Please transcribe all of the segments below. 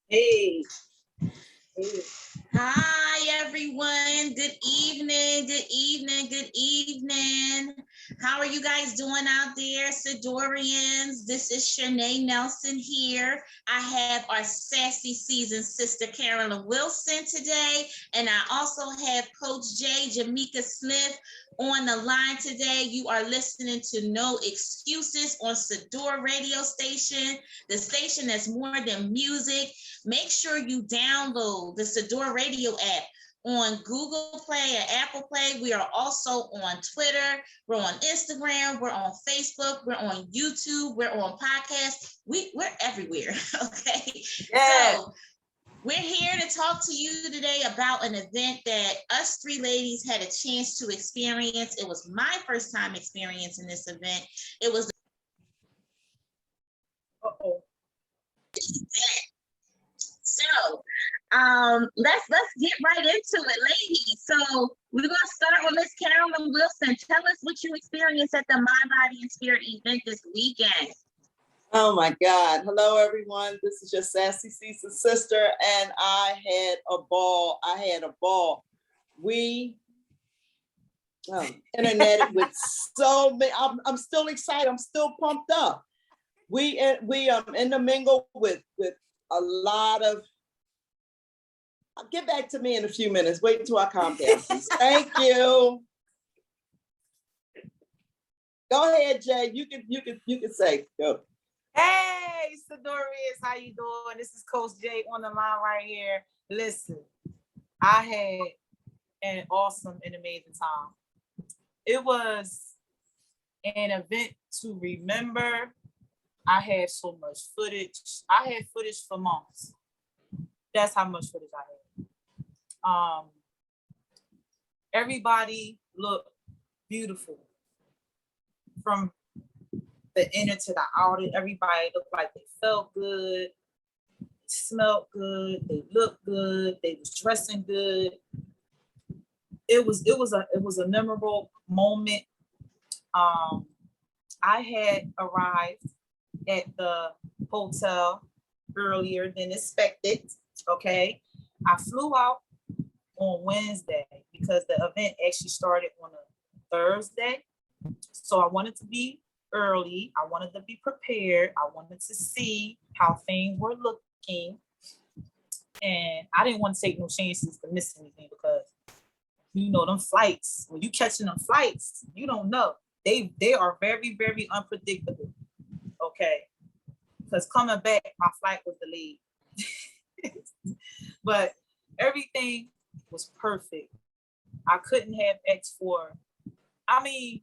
Hey. Hi, everyone. Good evening. Good evening. Good evening. How are you guys doing out there, Sadorians? This is Shanae Nelson here. I have our sassy seasoned sister, Carolyn Wilson, today. And I also have Coach J, Jamaica Smith, on the line today. You are listening to No Excuses on Sadior radio station, the station that's more than music. Make sure you download the Sadior radio app on Google Play and Apple Play. We are also on Twitter. We're on Instagram. We're on Facebook. We're on YouTube. We're on podcasts. We're everywhere. Okay. Yeah. So we're here to talk to you today about an event that us three ladies had a chance to experience. It was my first time experiencing this event. It was So let's get right into it, ladies. So we're gonna start with Miss Carolyn Wilson. Tell us what you experienced at the Mind, Body, and Spirit event this weekend. Oh my God. Hello, everyone. This is your sassy seasoned sister, and I had a ball. We internet with so many. I'm still excited. I'm still pumped up. We in the mingle with a lot of. Get back to me in a few minutes. Wait until I calm down, please. Thank you. Go ahead, Jay. You can say go. Hey, Sadorians, how you doing? This is Coach Jay on the line right here. Listen, I had an awesome and amazing time. It was an event to remember. I had so much footage. I had footage for months. That's how much footage I had. Everybody looked beautiful. From the inner to the outer, everybody looked like they felt good, smelled good, they looked good, they was dressing good. It was a memorable moment. I had arrived at the hotel earlier than expected. Okay, I flew out on Wednesday because the event actually started on a Thursday. So I wanted to be early. I wanted to be prepared. I wanted to see how things were looking. And I didn't want to take no chances to miss anything because, you know, them flights, when you catching them flights, you don't know. They are very, very unpredictable. Okay. Because coming back, my flight was delayed. But everything was perfect. I couldn't have asked for. I mean,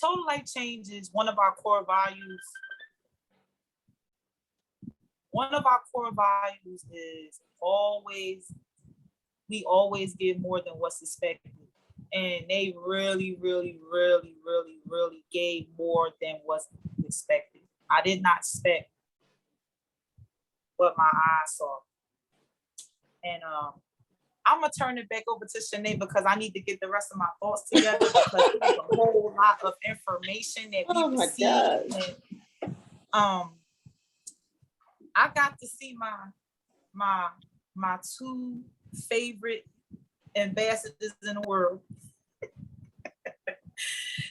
total life changes, one of our core values. One of our core values is we always give more than what's expected. And they really, really, really, really, really gave more than what's expected. I did not expect what my eyes saw. And I'm gonna turn it back over to Shanae because I need to get the rest of my thoughts together because there's a whole lot of information that we received. And, I got to see my two favorite ambassadors in the world.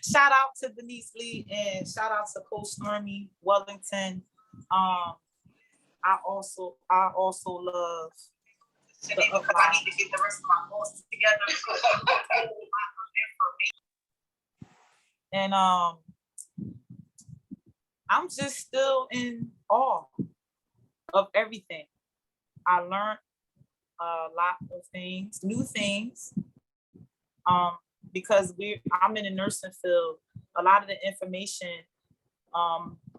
Shout out to Denise Lee and shout out to Coach Stormy Wellington. I also love. I need to get the rest of my thoughts together. And I'm just still in awe of everything. I learned a lot of things, new things. Because I'm in the nursing field. A lot of the information,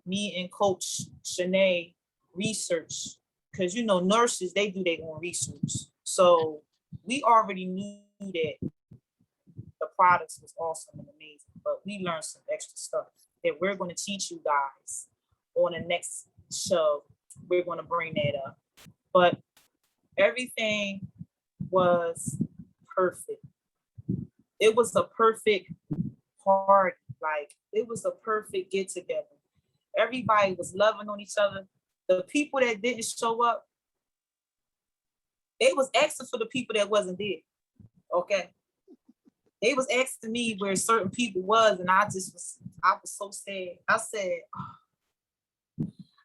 me and Coach Shanae research, because you know nurses, they do their own research. So we already knew that the products was awesome and amazing, but we learned some extra stuff that we're going to teach you guys on the next show. We're going to bring that up. But everything was perfect. It was a perfect party. Like, it was a perfect get together. Everybody was loving on each other. The people that didn't show up, they was asking for the people that wasn't there. Okay. They was asking me where certain people was, and I was so sad. I said, oh.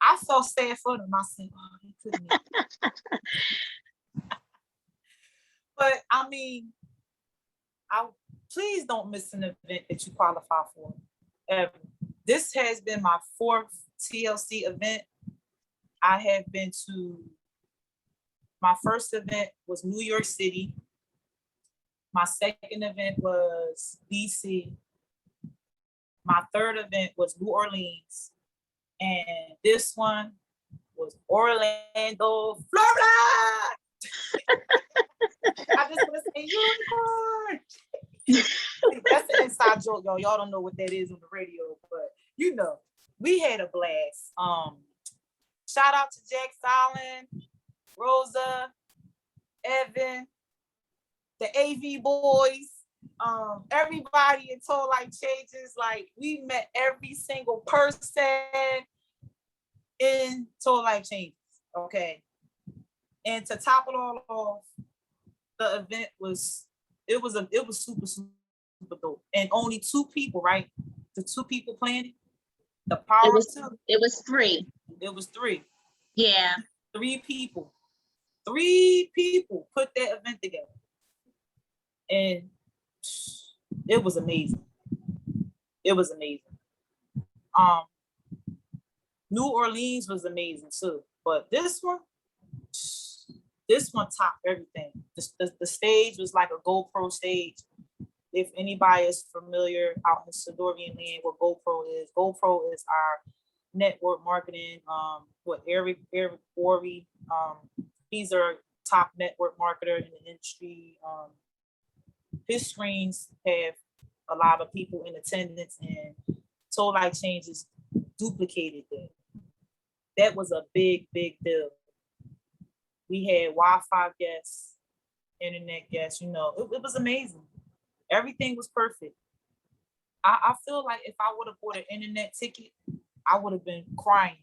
I felt sad for them. I said, oh, they couldn't. But I mean, please don't miss an event that you qualify for. This has been my 4th TLC event. I have been to, my first event was New York City. My second event was DC. My third event was New Orleans. And this one was Orlando, Florida. I just want to say unicorn. That's an inside joke, y'all. Y'all don't know what that is on the radio, but you know, we had a blast. Shout out to Jack Fallon, Rosa, Evan, the AV boys, everybody in Total Life Changes. Like, we met every single person in Total Life Changes. Okay. And to top it all off, the event was super, super dope. And only 2 people, right? The 2 people planned it. The power of 2. It was 3. It was 3. Yeah. 3 people. 3 people put that event together. And it was amazing. It was amazing. New Orleans was amazing too. But this one topped everything. The stage was like a GoPro stage. If anybody is familiar out in Sadorian land, what GoPro is our network marketing. With Eric Worre, he's our top network marketer in the industry. His screens have a lot of people in attendance, and Total Life Changes duplicated that. That was a big, big deal. We had Wi-Fi guests, internet guests, it was amazing. Everything was perfect. I feel like if I would have bought an internet ticket, I would have been crying.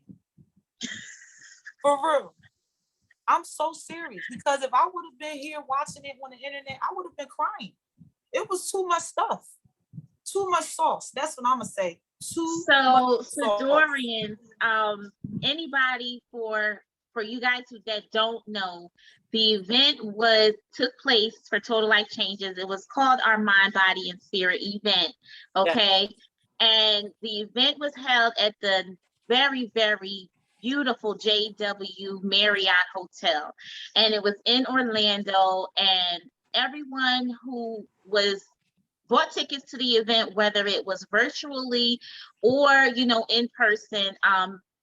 For real. I'm so serious, because if I would have been here watching it on the internet, I would have been crying. It was too much stuff, too much sauce. That's what I'm gonna say. So Sadorians, anybody for you guys that don't know, the event took place for Total Life Changes. It was called our Mind, Body, and Spirit event. Okay. Yeah. And the event was held at the very, very beautiful JW Marriott Hotel. And it was in Orlando, and everyone who bought tickets to the event, whether it was virtually or, in person,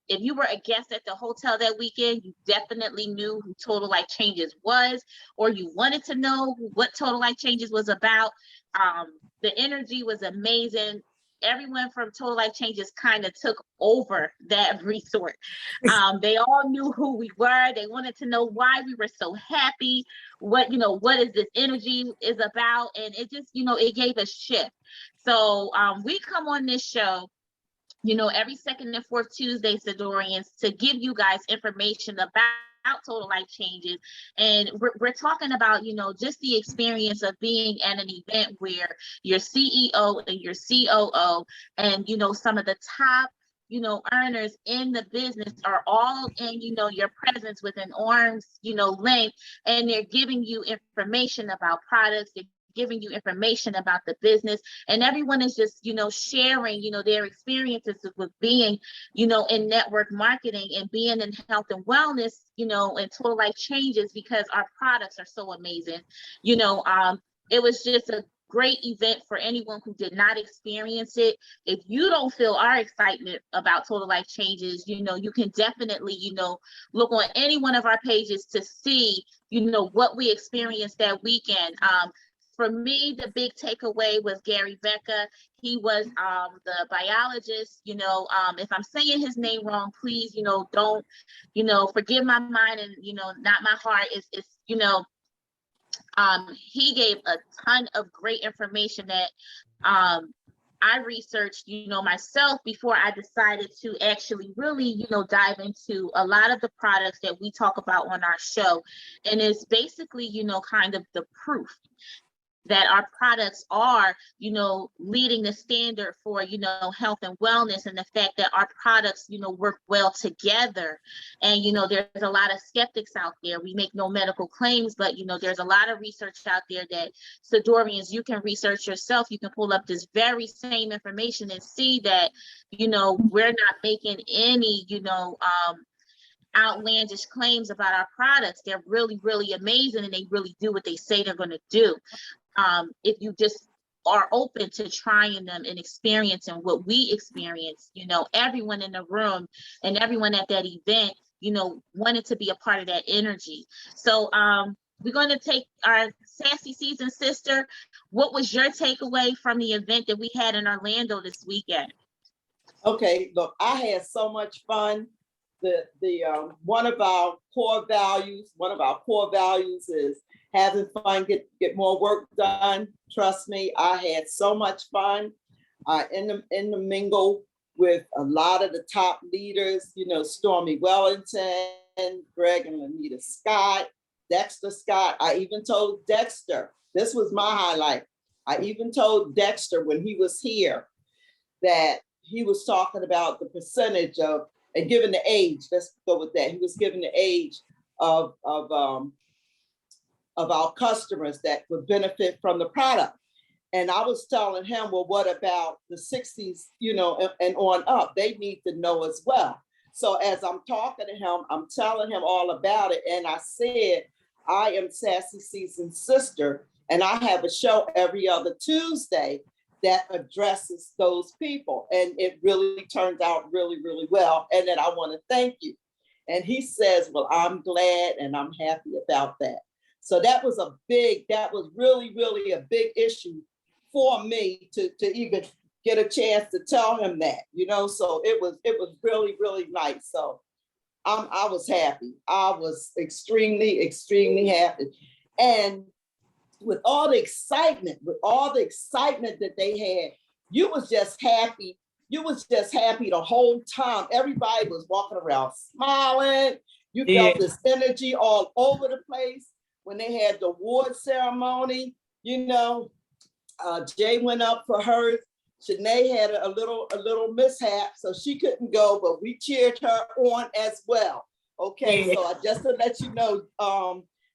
if you were a guest at the hotel that weekend, you definitely knew who Total Life Changes was, or you wanted to know what Total Life Changes was about. The energy was amazing. Everyone from Total Life Changes kind of took over that resort. They all knew who we were. They wanted to know why we were so happy. What is this energy is about? And it just, it gave a shift. So we come on this show, every second and fourth Tuesday, Sadorians, to give you guys information about Total Life Changes. And we're talking about, just the experience of being at an event where your CEO and your COO and, some of the top, earners in the business are all in, your presence with an arm's, length, and they're giving you information about products. They're giving you information about the business, and everyone is just, sharing, their experiences with being, in network marketing and being in health and wellness, and Total Life Changes, because our products are so amazing. It was just a great event for anyone who did not experience it. If you don't feel our excitement about Total Life Changes, you can definitely, look on any one of our pages to see, what we experienced that weekend. For me, the big takeaway was Gary Becca. He was the biologist. If I'm saying his name wrong, please, don't, forgive my mind and, not my heart. He gave a ton of great information that I researched, myself before I decided to actually really, dive into a lot of the products that we talk about on our show. And it's basically, kind of the proof that our products are, leading the standard for, health and wellness, and the fact that our products, work well together. And, there's a lot of skeptics out there. We make no medical claims, but, there's a lot of research out there that Sadorians, you can research yourself. You can pull up this very same information and see that, we're not making any, outlandish claims about our products. They're really, really amazing, and they really do what they say they're going to do. If you just are open to trying them and experiencing what we experience, everyone in the room and everyone at that event, wanted to be a part of that energy. So we're going to take our Sassy Season sister. What was your takeaway from the event that we had in Orlando this weekend? Okay, look, I had so much fun. One of our core values is having fun, get more work done. Trust me, I had so much fun in the mingle with a lot of the top leaders, Stormy Wellington, Greg and Lanita Scott, Dexter Scott. I even told Dexter, this was my highlight. I even told Dexter when he was here that he was talking about the percentage of, and given the age, let's go with that. He was given the age of our customers that would benefit from the product. And I was telling him, well, what about the 60s, and on up? They need to know as well. So as I'm talking to him, I'm telling him all about it. And I said, I am Sassy Season's sister, and I have a show every other Tuesday that addresses those people. And it really turned out really, really well. And then I want to thank you. And he says, well, I'm glad and I'm happy about that. So that was really, really a big issue for me to even get a chance to tell him that, so it was really, really nice. So I was happy. I was extremely, extremely happy. And with all the excitement that they had, you was just happy. You was just happy the whole time. Everybody was walking around smiling. You felt this energy all over the place. When they had the award ceremony, Jay went up for hers. Shanae had a little mishap, so she couldn't go, but we cheered her on as well. Okay, so just to let you know,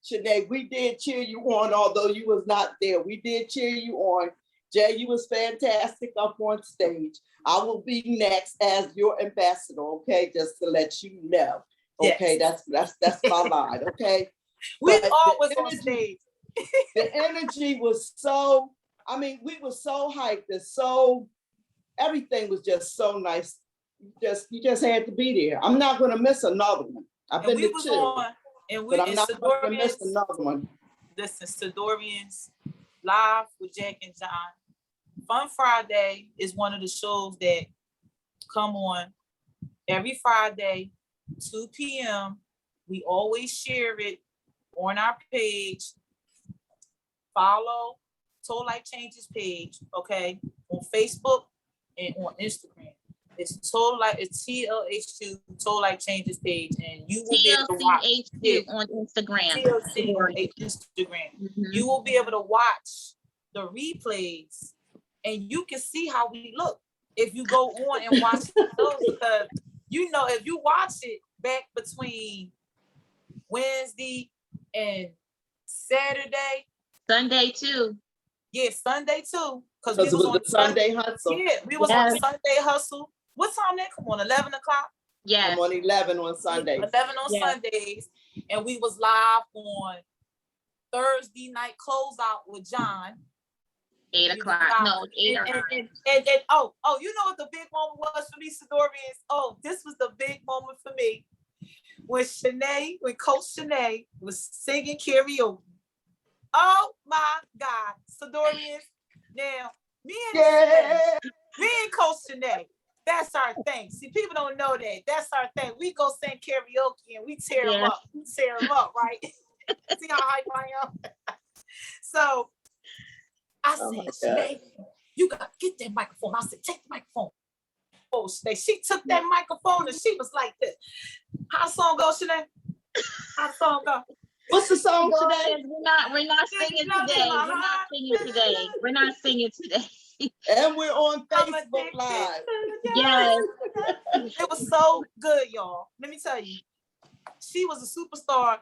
Shanae, we did cheer you on, although you was not there. We did cheer you on. Jay, you was fantastic up on stage. I will be next as your ambassador, okay? Just to let you know. Okay, yes. That's my line, okay? We always on stage. The energy was so, we were so hyped and so, everything was just so nice. You just had to be there. I'm not gonna miss another one. I've been to two. But I'm not going to miss another one. Listen, Sadorians, live with Jack and John. Fun Friday is one of the shows that come on every Friday, 2 p.m. We always share it on our page. Follow Total Life Changes page, okay, on Facebook and on Instagram. It's Total Life, it's TLH2 Total Life Changes page, and you will be able to watch TLCH2 on Instagram. TLC on Instagram. Mm-hmm. You will be able to watch the replays, and you can see how we look if you go on and watch those. Because if you watch it back between Wednesday and Saturday, Sunday too. Yeah, Sunday too. Because we was on the Sunday hustle. Yeah, we was on Sunday hustle. What time that come on? 11 o'clock? Yeah. I'm on 11 on Sundays. 11 on Sundays. And we was live on Thursday night closeout with John. 8 o'clock. No, 8 or 9. And you know what the big moment was for me, Sadorians? Oh, this was the big moment for me. When Coach Shanae was singing karaoke. Oh my God, Sadorians. Now, me and Coach Shanae, that's our thing. See, people don't know that. That's our thing. We go sing karaoke and we tear them up. We tear them up, right? See how hype I am? So I said, Shanae, you gotta get that microphone. I said, take the microphone. Oh, she took that microphone and she was like this. How the song go, Shanae? How the song go? What's the song today? We're not singing today. We're not singing today. We're not singing today. And we're on Facebook Live. Yes. It was so good, y'all. Let me tell you, she was a superstar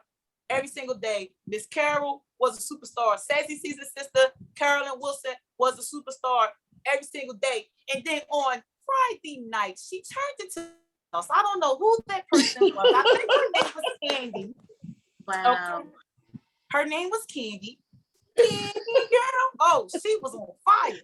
every single day. Miss Carol was a superstar. Sassy Caesar's sister, Carolyn Wilson, was a superstar every single day. And then on Friday night, she turned into us. I don't know who that person was. I think her name was Candy. Wow. Okay. Her name was Candy. Candy girl. Oh, she was on fire.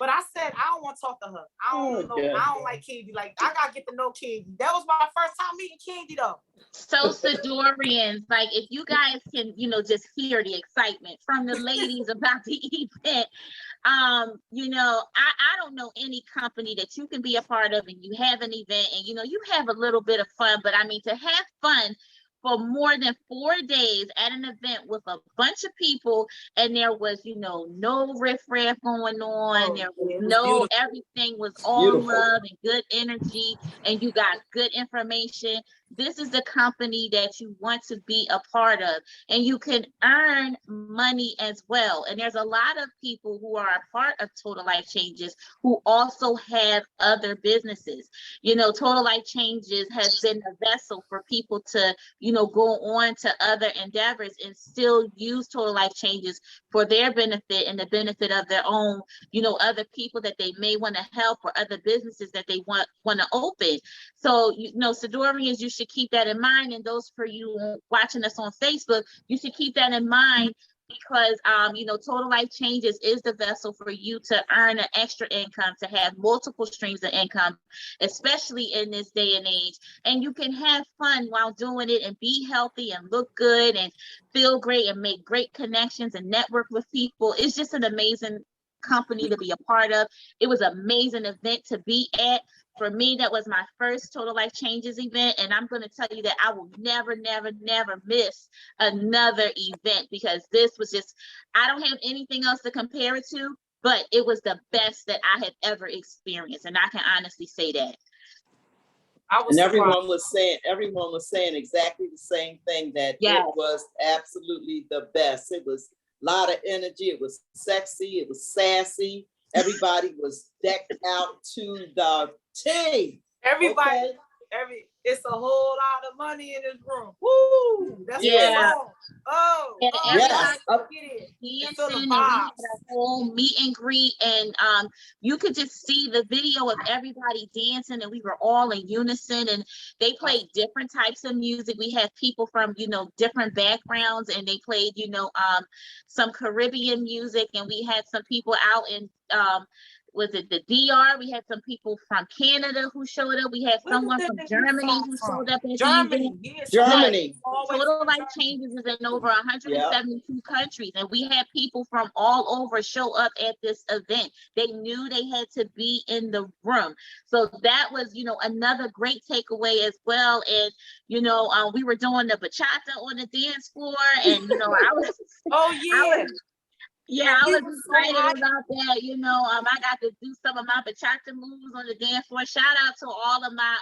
But I said, I don't want to talk to her. I don't know. God. I don't like Candy. Like, I got to get to know Candy. That was my first time meeting Candy, though. So Sadorians, like if you guys can, just hear the excitement from the ladies about the event. I don't know any company that you can be a part of and you have an event and, you have a little bit of fun, but I mean, to have fun for more than 4 days at an event with a bunch of people, and there was, no riffraff going on. There was everything was all love and good energy, and you got good information. This is the company that you want to be a part of, and you can earn money as well. And there's a lot of people who are a part of Total Life Changes who also have other businesses. Total Life Changes has been a vessel for people to, go on to other endeavors and still use Total Life Changes for their benefit and the benefit of their own, other people that they may want to help or other businesses that they want to open. So, Sadorians, you should keep that in mind. And those for you watching us on Facebook, you should keep that in mind because, Total Life Changes is the vessel for you to earn an extra income, to have multiple streams of income, especially in this day and age. And you can have fun while doing it and be healthy and look good and feel great and make great connections and network with people. It's just an amazing company to be a part of. It was an amazing event to be at. For me, that was my first Total Life Changes event. And I'm going to tell you that I will never, never, never miss another event because this was just, I don't have anything else to compare it to, but it was the best that I have ever experienced. And I can honestly say that. And everyone was saying exactly the same thing, that Yes. It was absolutely the best. It was a lot of energy. It was sexy. It was sassy. Everybody was decked out to the T. Everybody, okay? It's a whole lot of money in this room. Woo! That's Yeah. And yes. Dancing, and we had a whole meet and greet, and you could just see the video of everybody dancing, and we were all in unison. And they played different types of music. We had people from different backgrounds, and they played some Caribbean music, and we had some people out in was it the DR? We had some people from Canada who showed up. We had someone from Germany who showed up at Germany. Germany. Total Life Changes is in over 172 countries, and we had people from all over show up at this event. They knew they had to be in the room. So that was, another great takeaway as well. And, we were doing the bachata on the dance floor, and, I was, I was excited about that. I got to do some of my bachata moves on the dance floor. Shout out to all of my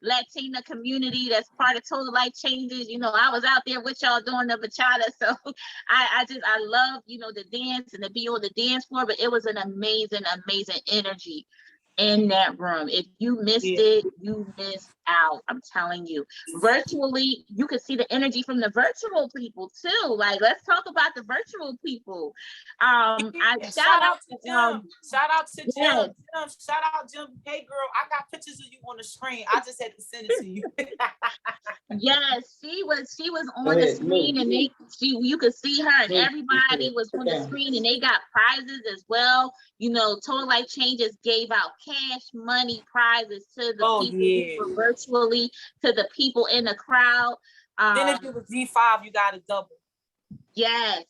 Latina community that's part of Total Life Changes. I was out there with y'all doing the bachata. So I love, the dance and to be on the dance floor, but it was an amazing, amazing energy in that room. If you missed it, you missed out. I'm telling you. Virtually, you could see the energy from the virtual people too. Like, let's talk about the virtual people. Shout out to Jim. Shout out to Jim. Shout out Jim. Hey girl, I got pictures of you on the screen. I just had to send it to you. Yes, she was on the screen, and you could see her, and everybody was on the screen, and they got prizes as well. Total Life Changes gave out cash money prizes to the people who were virtually, to the people in the crowd. Then if it was G5, you got a double. Yes,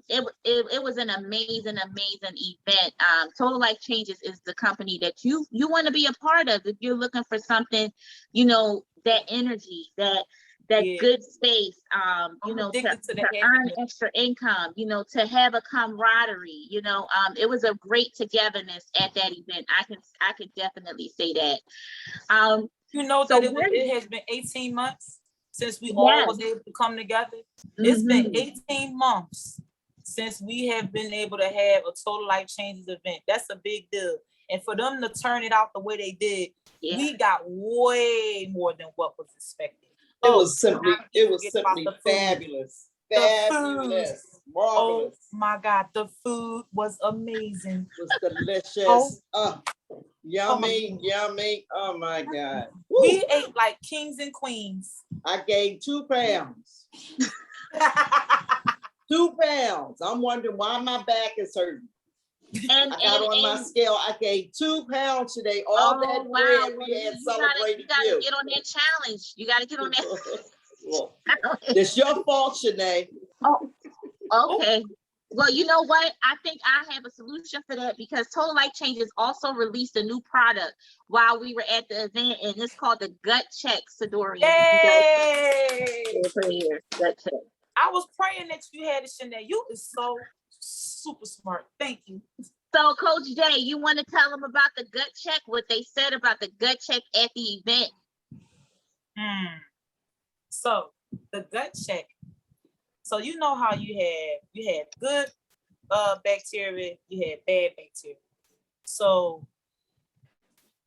it was an amazing event. Total Life Changes is the company that you want to be a part of if you're looking for something, that energy, that that Yeah. good space, you I'm know, addicted to the to earn happiness. extra income, you know, to have a camaraderie, you know, it was a great togetherness at that event. I can definitely say that. You know So that it has been 18 months since we all yes. was able to come together. It's been Mhm. 18 months since we have been able to have a Total Life Changes event. That's a big deal. And for them to turn it out the way they did, Yeah. we got way more than what was expected. It Oh, was simply, not it even was forget about simply the food. fabulous. The food. Fabulous. Oh Marvelous. my God, the food was amazing. It was delicious. Oh. Yummy, yummy. Oh my God. We Woo. ate like kings and queens. I gained 2 pounds. 2 pounds. I'm wondering why my back is hurting. And I got on my scale. I gained 2 pounds today. All that wow. bread Well, we had you celebrated gotta you. get on that challenge. You gotta get on that. Well, it's your fault, Shanae. Oh, okay. Well, you know what? I think I have a solution for that because Total Life Changes also released a new product while we were at the event, and it's called the Gut Check Sadior. Yay! Gut Check. I was praying that you had it, Shanae. You is so super smart. Thank you. So, Coach Jay, you want to tell them about the Gut Check? What they said about the Gut Check at the event? So the gut check. So you know how you had good bacteria, you had bad bacteria. So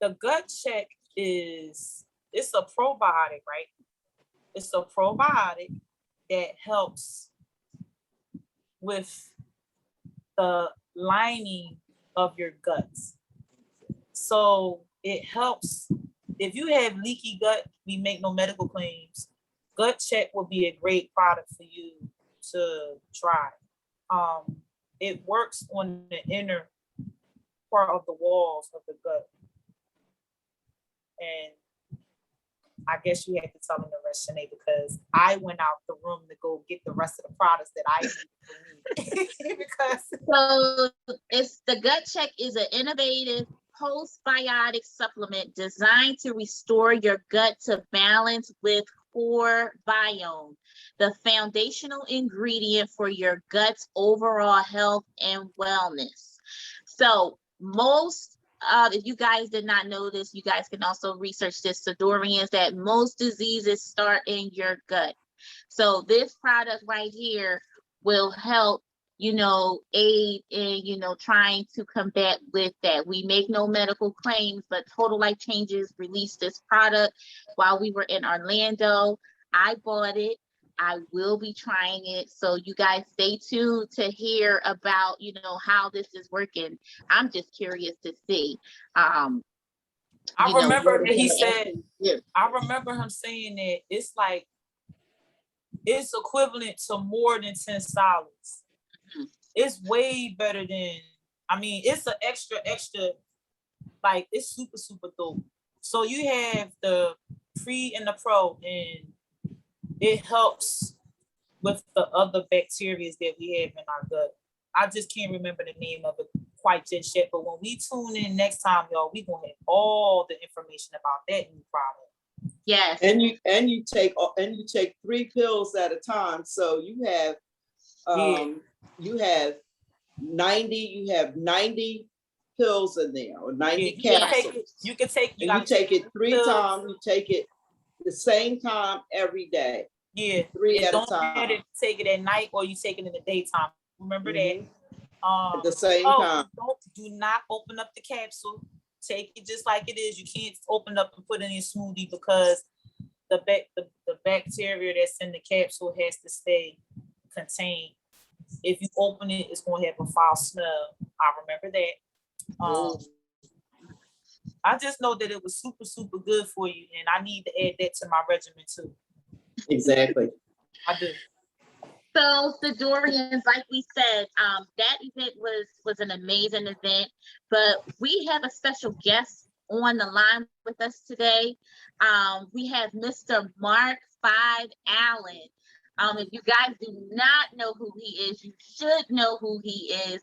the gut check it's a probiotic, right? It's a probiotic that helps with the lining of your guts. So it helps if you have leaky gut, we make no medical claims. Gut check will be a great product for you to try. It works on the inner part of the walls of the gut. And I guess you had to tell me the rest, Shanae, because I went out the room to go get the rest of the products that I need for me. Because so it's the Gut Check is an innovative postbiotic supplement designed to restore your gut to balance with core biome, the foundational ingredient for your gut's overall health and wellness. So most if you guys did not know this, you guys can also research this, Sadorians, that most diseases start in your gut. So this product right here will help, you know, aid in, you know, trying to combat with that. We make no medical claims, but Total Life Changes released this product while we were in Orlando. I bought it. I will be trying it. So you guys stay tuned to hear about, you know, how this is working. I'm just curious to see. I remember that he said, I remember him saying that it's like, it's equivalent to more than 10 solids. It's way better than, I mean, it's an extra, like it's super, super dope. So you have the pre and the pro, and it helps with the other bacteria that we have in our gut. I just can't remember the name of it quite just yet, but when we tune in next time, y'all, we gonna have all the information about that new product. Yes. And you take 3 pills at a time. So you have you have 90 pills in there, or 90 capsules. You can take it 3 times. You take it the same time every day. Yeah. 3 at a time. Don't take it at night, or you take it in the daytime. Remember that. At the same time. Do not open up the capsule. Take it just like it is. You can't open up and put it in a smoothie because the bacteria that's in the capsule has to stay contained. If you open it, it's going to have a foul smell. I remember that. I just know that it was super, super good for you, and I need to add that to my regimen too. Exactly. I do. So Sadorians, like we said, that event was an amazing event, but we have a special guest on the line with us today. We have Mr. Mark 5 Allen. If you guys do not know who he is, you should know who he is.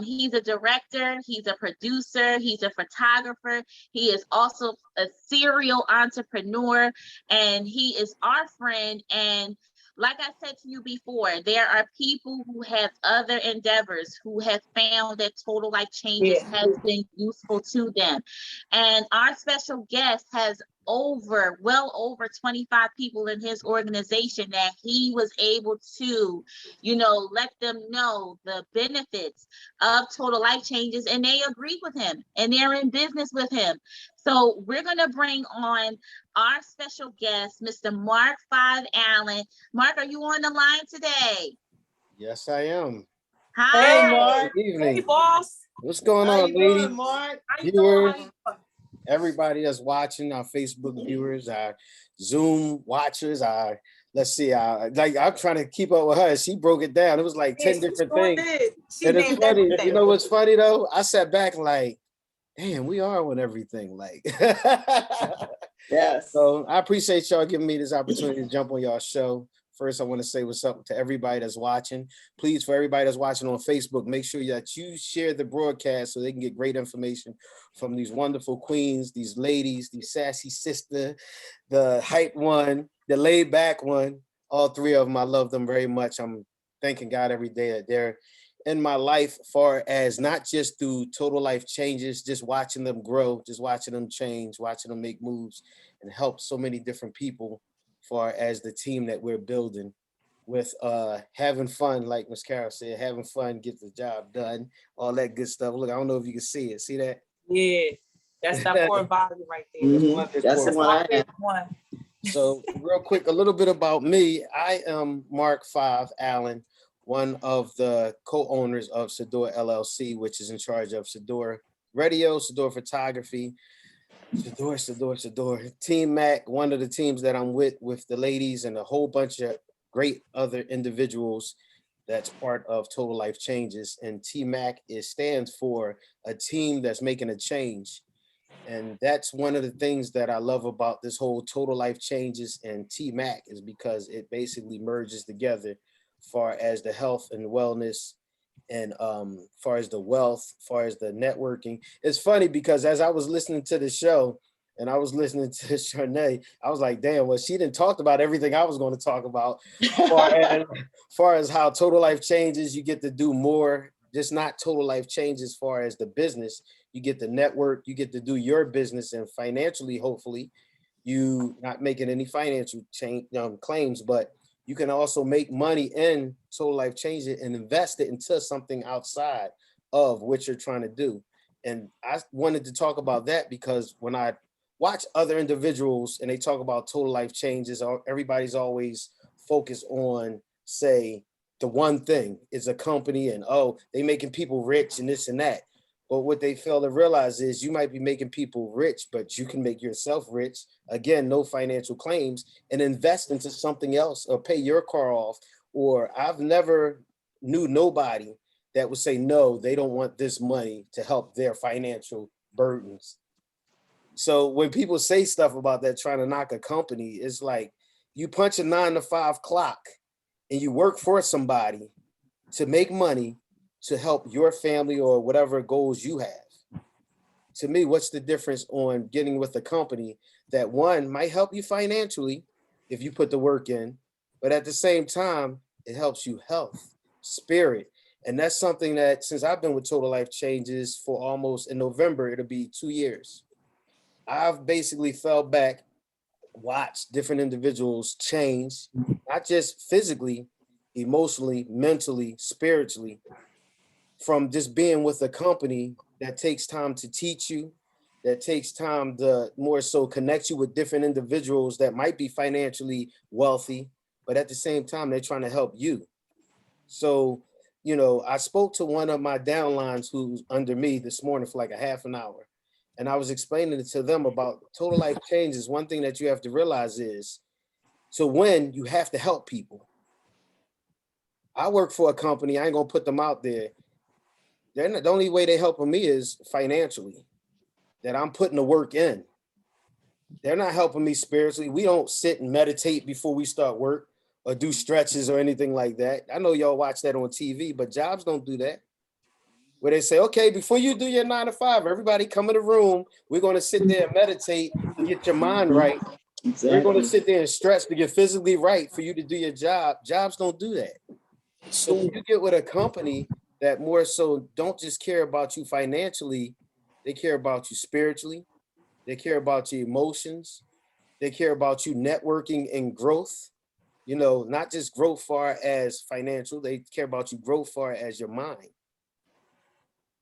He's a director, he's a producer, he's a photographer. He is also a serial entrepreneur, and he is our friend. And like I said to you before, there are people who have other endeavors who have found that total life changes has been useful to them. And our special guest has well over 25 people in his organization that he was able to, let them know the benefits of total life changes, and they agree with him and they're in business with him. So we're going to bring on our special guest, Mr. Mark 5 Allen. Mark, are you on the line today? Yes, I am. Hi. Hey, Mark. Good evening. Hey, boss. What's going How on, you doing, ladies? Mark? How you Viewers, doing? everybody that's watching, our Facebook viewers, our Zoom watchers, our I'm trying to keep up with her. She broke it down. It was like 10 different things. She And it's named funny. everything. You know what's funny though? I sat back like, damn, we are on everything. Like, Yes. so I appreciate y'all giving me this opportunity to jump on y'all show. First, I want to say what's up to everybody that's watching. Please, for everybody that's watching on Facebook, make sure that you share the broadcast so they can get great information from these wonderful queens, these ladies, the sassy sister, the hype one, the laid back one. All three of them, I love them very much. I'm thanking God every day that they're in my life, far as not just through total life changes, just watching them grow, just watching them change, watching them make moves and help so many different people, far as the team that we're building with having fun, like Miss Carol said, having fun, get the job done, all that good stuff. Look, I don't know if you can see it. See that? Yeah, that's that poor body right there. Mhm. That's the one I have. One. So real quick, a little bit about me. I am Mark 5 Allen, one of the co-owners of Sadior LLC, which is in charge of Sadior Radio, Sadior Photography, Sadior. Team Mac, one of the teams that I'm with the ladies and a whole bunch of great other individuals that's part of Total Life Changes. And T-Mac stands for a team that's making a change. And that's one of the things that I love about this whole Total Life Changes and T-Mac is because it basically merges together far as the health and wellness and far as the wealth, far as the networking. It's funny because as I was listening to the show and I was listening to Charnay, I was like, damn, well, she didn't talk about everything I was going to talk about. Far as how Total Life Changes, you get to do more, just not Total Life Changes as far as the business. You get to network, you get to do your business, and financially, hopefully, you not making any financial claims, but you can also make money in Total Life Change it and invest it into something outside of what you're trying to do. And I wanted to talk about that because when I watch other individuals and they talk about Total Life Changes, everybody's always focused on, say, the one thing is a company and, oh, they making people rich and this and that. But what they fail to realize is you might be making people rich, but you can make yourself rich. Again, no financial claims, and invest into something else or pay your car off. Or I've never knew nobody that would say, no, they don't want this money to help their financial burdens. So when people say stuff about that, trying to knock a company, it's like you punch a 9 to 5 clock and you work for somebody to make money to help your family or whatever goals you have. To me, what's the difference on getting with a company that one might help you financially if you put the work in, but at the same time, it helps you health, spirit. And that's something that since I've been with Total Life Changes for almost in November, it'll be 2 years. I've basically fell back, watched different individuals change, not just physically, emotionally, mentally, spiritually, from just being with a company that takes time to teach you, that takes time to more so connect you with different individuals that might be financially wealthy, but at the same time, they're trying to help you. So, I spoke to one of my downlines who's under me this morning for like a half an hour. And I was explaining it to them about Total Life Changes. One thing that you have to realize is to win, you have to help people. I work for a company, I ain't gonna put them out there. They're not, the only way they're helping me is financially, that I'm putting the work in. They're not helping me spiritually. We don't sit and meditate before we start work. or do stretches or anything like that. I know y'all watch that on TV, but jobs don't do that. Where they say, okay, before you do your 9 to 5, everybody come in the room. We're going to sit there and meditate to get your mind right. Exactly. We're going to sit there and stretch to get physically right for you to do your job. Jobs don't do that. So when you get with a company that more so don't just care about you financially, they care about you spiritually. They care about your emotions. They care about you networking and growth. You know, not just growth far as financial, they care about you growth far as your mind.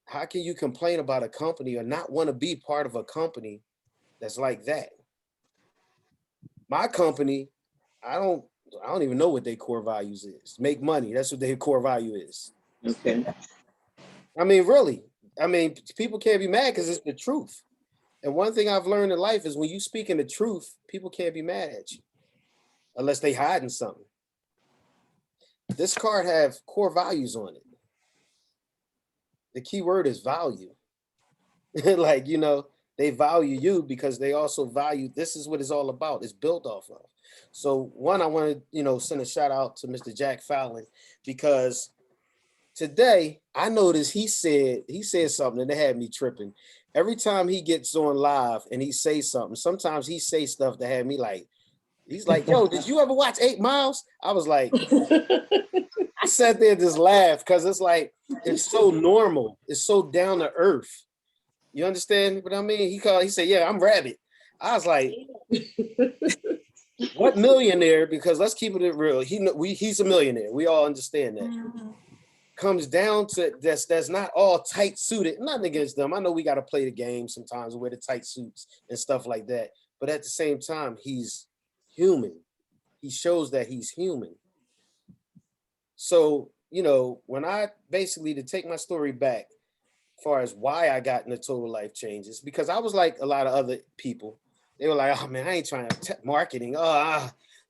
How can you complain about a company or not want to be part of a company that's like that? My company, I don't even know what their core values is. Make money. That's what their core value is. Okay. I mean, really. I mean, people can't be mad because it's the truth. And one thing I've learned in life is when you speak in the truth, people can't be mad at you unless they hiding something. This card have core values on it. The key word is value. Like, you know, they value you because they also value, this is what it's all about. It's built off of. So one, I want to, you know, send a shout out to Mr. Jack Fallon, because today I noticed he said something that had me tripping. Every time he gets on live and he says something, sometimes he says stuff that had me like, he's like, yo, did you ever watch 8 Miles? I was like, I sat there and just laughed because it's like, it's so normal. It's so down to earth. You understand what I mean? He said, yeah, I'm Rabbit. I was like, what millionaire? Because let's keep it real. He's a millionaire. We all understand that. Comes down to that's not all tight suited. Nothing against them. I know we got to play the game sometimes, wear the tight suits and stuff like that. But at the same time, he's human. He shows that he's human. So, you know, when I basically, to take my story back, as far as why I got into Total Life Changes, because I was like a lot of other people. They were like, oh man, I ain't trying to marketing.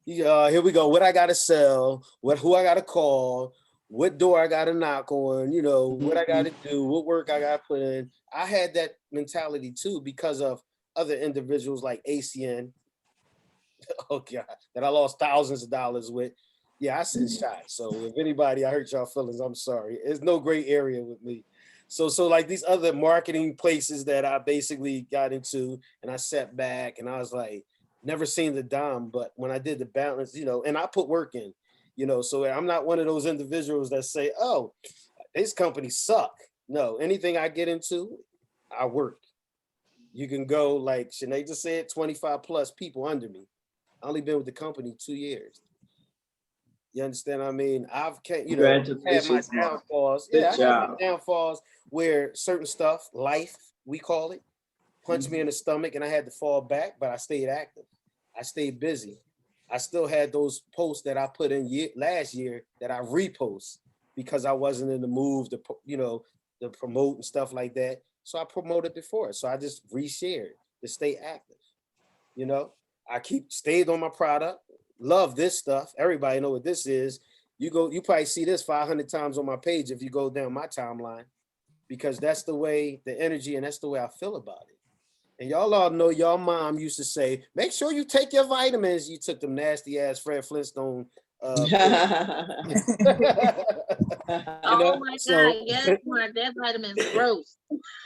Here we go. What I got to sell, who I got to call, what door I got to knock on, you know, what I got to do, what work I got to put in. I had that mentality too because of other individuals like ACN, oh God, that I lost thousands of dollars with. Yeah, I sent shots. So if anybody, I hurt y'all feelings, I'm sorry. There's no gray area with me. So like these other marketing places that I basically got into, and I sat back and I was like, never seen the dime, but when I did the balance, you know, and I put work in, you know, so I'm not one of those individuals that say, oh, these companies suck. No, anything I get into, I work. You can go, like Shanae just said, 25 plus people under me. I only been with the company 2 years. You understand what I mean? I've had my downfalls. Good Yeah, I had my job. downfalls where certain stuff, life, we call it, punched me in the stomach and I had to fall back, but I stayed active. I stayed busy. I still had those posts that I put in last year that I repost because I wasn't in the move to, you know, to promote and stuff like that. So I promoted before. So I just reshared to stay active. You know, I stayed on my product. Love this stuff. Everybody know what this is. You probably see this 500 times on my page if you go down my timeline, because that's the way, the energy, and that's the way I feel about it. And y'all all know your mom used to say, make sure you take your vitamins. You took them nasty ass Fred Flintstone. Oh my God, yes, Mark, that vitamin's gross.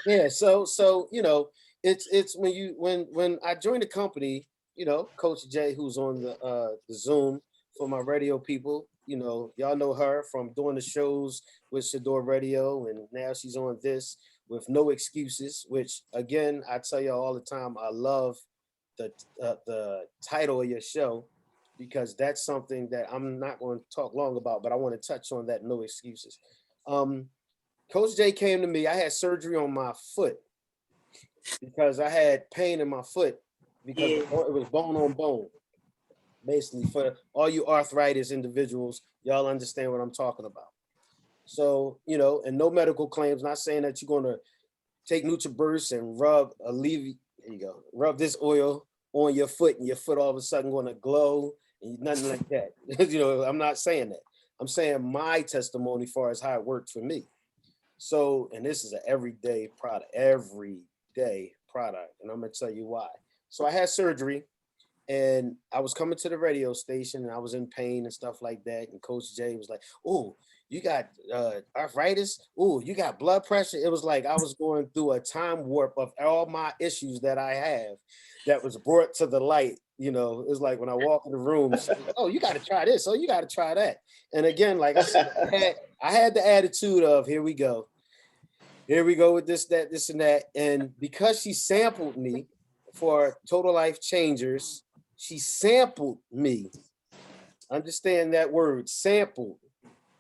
Yeah, so you know, it's when I joined the company, you know, Coach Jay, who's on the Zoom for my radio people, you know, y'all know her from doing the shows with Sadior Radio, and now she's on this with No Excuses, which again, I tell y'all all the time, I love the title of your show, because that's something that I'm not going to talk long about, but I want to touch on that. No Excuses. Coach J came to me. I had surgery on my foot because I had pain in my foot because it was bone on bone. Basically, for all you arthritis individuals, y'all understand what I'm talking about. So, you know, and no medical claims, not saying that you're going to take NutriBurst and rub this oil on your foot and your foot all of a sudden going to glow and nothing like that. You know, I'm not saying that. I'm saying my testimony as far as how it worked for me. So, and this is an everyday product, and I'm gonna tell you why. So I had surgery, And I was coming to the radio station and I was in pain and stuff like that. And Coach Jay was like, "Oh, you got arthritis. Oh, you got blood pressure." It was like I was going through a time warp of all my issues that I have that was brought to the light. You know, it's like when I walk in the room, it's like, "Oh, you got to try this. Oh, you got to try that." And again, like I said, I had the attitude of, here we go with this, that, this, and that. And because she sampled me for Total Life Changers, she sampled me. Understand that word, sampled.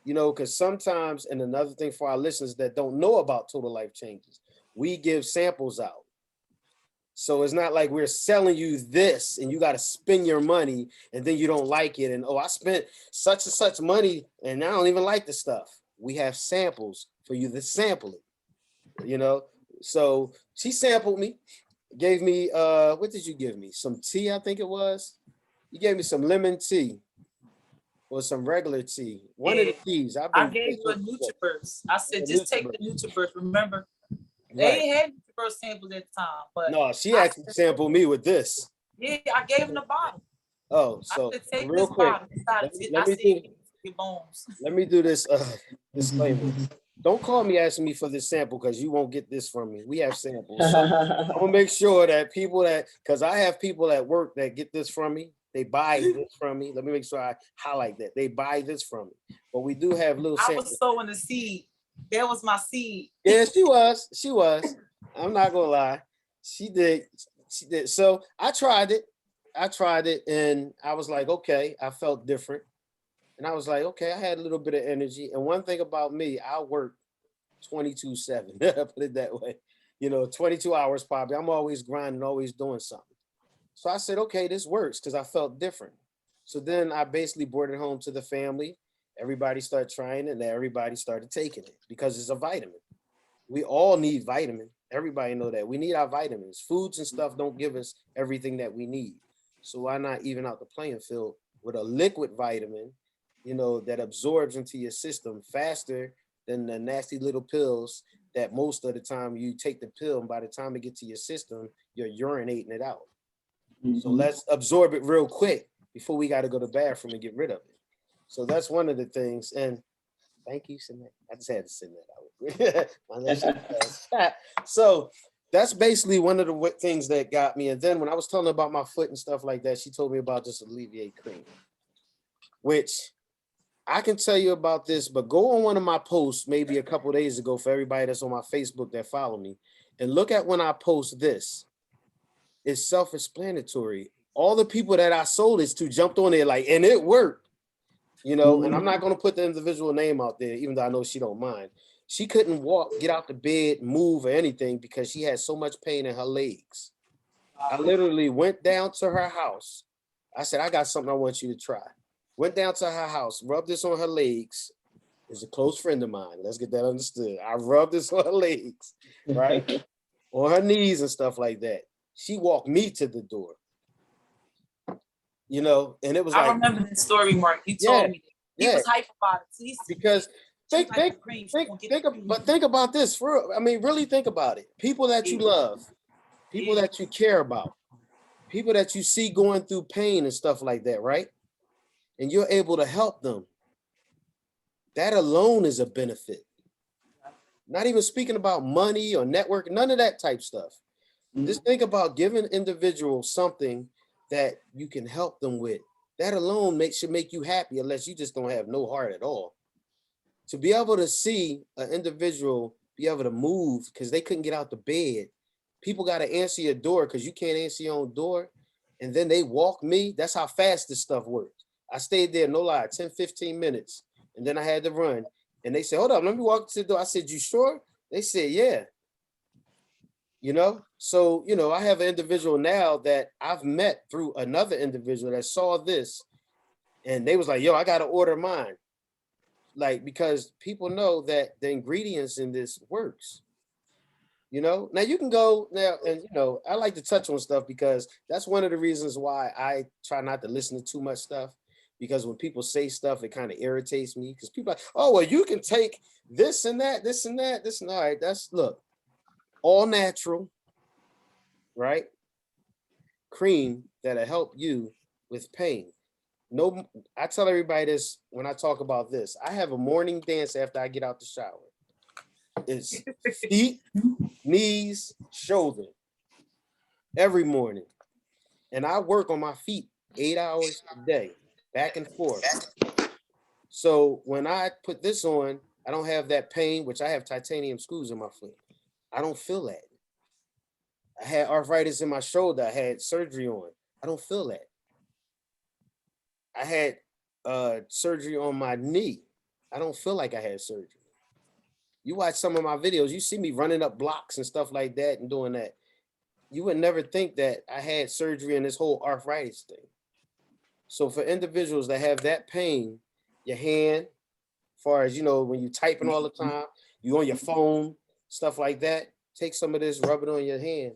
You know, because sometimes, and another thing for our listeners that don't know about Total Life Changes, we give samples out. So it's not like we're selling you this and you got to spend your money and then you don't like it. And, oh, I spent such and such money and I don't even like the stuff. We have samples for you to sample it, you know? So she sampled me, gave me, what did you give me? Some tea, I think it was. You gave me some lemon tea or some regular tea. One of the teas. I gave you a NutriBurst. I said, just take the NutriBurst. Remember, they ain't had NutriBurst samples at the time, but no, she actually sampled me with this. Yeah, I gave him the bottle. Oh, so I said, take real this quick, bottle. let me do this disclaimer. Don't call me asking me for this sample because you won't get this from me. We have samples. So I'm gonna make sure that people because I have people at work that get this from me. They buy this from me. Let me make sure I highlight that. They buy this from me. But we do have little samples. I was sowing the seed. That was my seed. Yeah, she was. She was. I'm not gonna lie. She did. She did. So I tried it. And I was like, okay, I felt different. And I was like, okay, I had a little bit of energy. And one thing about me, I work 22/7. Put it that way. You know, 22 hours probably. I'm always grinding, always doing something. So I said, okay, this works because I felt different. So then I basically brought it home to the family. Everybody started trying it and everybody started taking it because it's a vitamin. We all need vitamin. Everybody know that. We need our vitamins. Foods and stuff don't give us everything that we need. So why not even out the playing field with a liquid vitamin, you know, that absorbs into your system faster than the nasty little pills that most of the time you take the pill and by the time it gets to your system, you're urinating it out. So let's absorb it real quick before we got to go to the bathroom and get rid of it. So that's one of the things. And thank you, Sinette. I just had to send that out. So that's basically one of the things that got me. And then when I was telling her about my foot and stuff like that, she told me about this Alleviate cream, which I can tell you about this, but go on one of my posts maybe a couple of days ago for everybody that's on my Facebook that follow me and look at when I post this. It's self-explanatory. All the people that I sold this to jumped on it and it worked, you know, and I'm not going to put the individual name out there, even though I know she don't mind. She couldn't walk, get out the bed, move or anything because she had so much pain in her legs. I literally went down to her house. I said, I got something I want you to try. Went down to her house, rubbed this on her legs. It's a close friend of mine. Let's get that understood. I rubbed this on her legs, right? On her knees and stuff like that. She walked me to the door. You know, and it was I remember the story, Mark. You told me that. He was hype about it. Because think about this. Really think about it. People that you love, people that you care about, people that you see going through pain and stuff like that, right? And you're able to help them. That alone is a benefit. Not even speaking about money or network, none of that type stuff. Just think about giving individuals something that you can help them with. That alone should make you happy, unless you just don't have no heart at all. To be able to see an individual be able to move because they couldn't get out the bed. People got to answer your door because you can't answer your own door. And then they walk me. That's how fast this stuff works. I stayed there, no lie, 10, 15 minutes. And then I had to run. And they said, hold up, let me walk to the door. I said, you sure? They said, yeah. You know, so, you know, I have an individual now that I've met through another individual that saw this and they was like, yo, I got to order mine. Like, because people know that the ingredients in this works, you know. Now you can go now and, you know, I like to touch on stuff because that's one of the reasons why I try not to listen to too much stuff, because when people say stuff, it kind of irritates me because people are like, oh, well, you can take this and that, this and that, this and all right. That's look. All natural, right? cream that'll help you with pain. No, I tell everybody this when I talk about this. I have a morning dance after I get out the shower. It's feet, knees, shoulder every morning. And I work on my feet 8 hours a day, back and forth. So when I put this on, I don't have that pain, which I have titanium screws in my foot. I don't feel that. I had arthritis in my shoulder. I had surgery on. I don't feel that. I had surgery on my knee. I don't feel like I had surgery. You watch some of my videos, you see me running up blocks and stuff like that and doing that. You would never think that I had surgery in this whole arthritis thing. So for individuals that have that pain, your hand, as far as, you know, when you typing all the time, you on your phone, stuff like that, take some of this, rub it on your hand.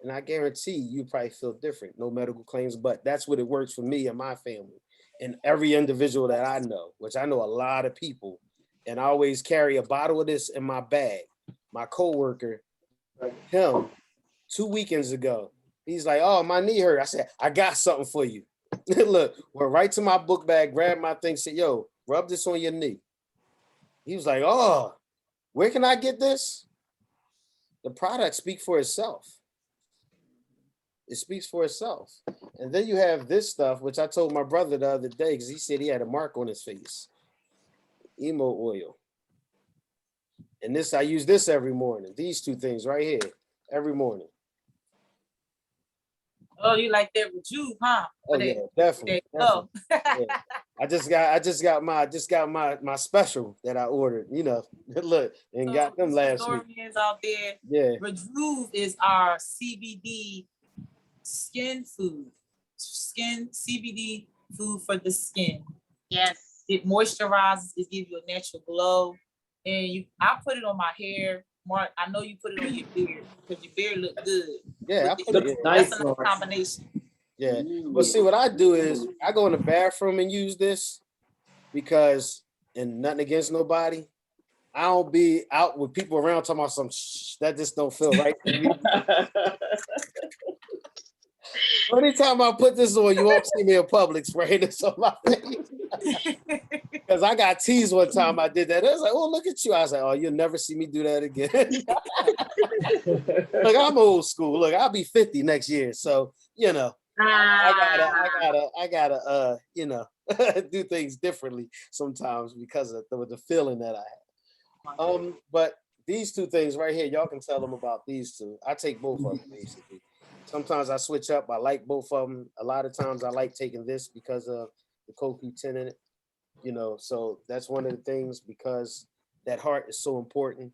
And I guarantee you probably feel different. No medical claims, but that's what it works for me and my family and every individual that I know, which I know a lot of people. And I always carry a bottle of this in my bag. My coworker, him, 2 weekends ago, he's like, "Oh, my knee hurt." I said, "I got something for you." Look, went right to my book bag, grabbed my thing, said, "Yo, rub this on your knee." He was like, "Oh, where can I get this?" The product speaks for itself. It speaks for itself. And then you have this stuff, which I told my brother the other day, because he said he had a mark on his face. Emo oil. And this, I use this every morning. These two things right here, every morning. Oh, you like that with you, huh? Oh yeah, definitely. Oh. Yeah. I just got my special that I ordered, you know. Look, and got them last week. Out there. Yeah. Rejuve is our CBD skin food. Skin CBD food for the skin. Yes. It moisturizes, it gives you a natural glow. And I put it on my hair. Mark, I know you put it on your beard because your beard look good. Yeah, I put it. That's a nice combination. Yeah. Well, see, what I do is I go in the bathroom and use this because, and nothing against nobody, I don't be out with people around talking about some that just don't feel right to me. Anytime I put this on, you won't see me in public spraying this on my face. Because I got teased one time I did that. I was like, "Oh, look at you." I was like, "Oh, you'll never see me do that again." Look, I'm old school. Look, I'll be 50 next year. So, you know, I gotta you know, do things differently sometimes because of the feeling that I have. But these two things right here, y'all can tell them about these two. I take both of them basically. Sometimes I switch up. I like both of them. A lot of times I like taking this because of the CoQ10 in it, you know, so that's one of the things because that heart is so important.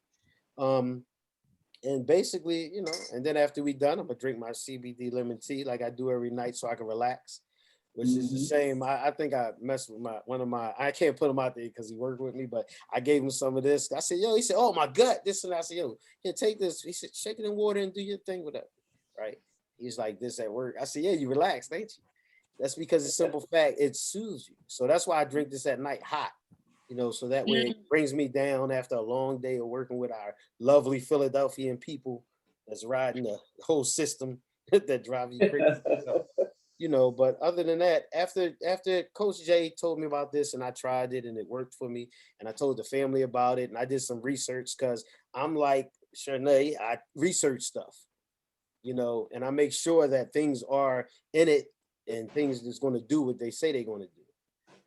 And basically, you know, and then after we done, I'm gonna drink my CBD lemon tea like I do every night so I can relax, which is a shame. I think I messed with one of my, I can't put him out there because he worked with me, but I gave him some of this. I said, "Yo," he said, "Oh, my gut, this and that." I said, "Yo, here, take this." He said, "Shake it in water and do your thing with it." Right? He's like, "This at work." I said, "Yeah, you relaxed, ain't you?" That's because the simple fact, it soothes you. So that's why I drink this at night hot, you know, so that way it brings me down after a long day of working with our lovely Philadelphian people that's riding the whole system that drive you crazy. So, you know, but other than that, after Coach Jay told me about this and I tried it and it worked for me, and I told the family about it and I did some research because I'm like Shanae, I research stuff, you know, and I make sure that things are in it and things that's going to do what they say they're going to do.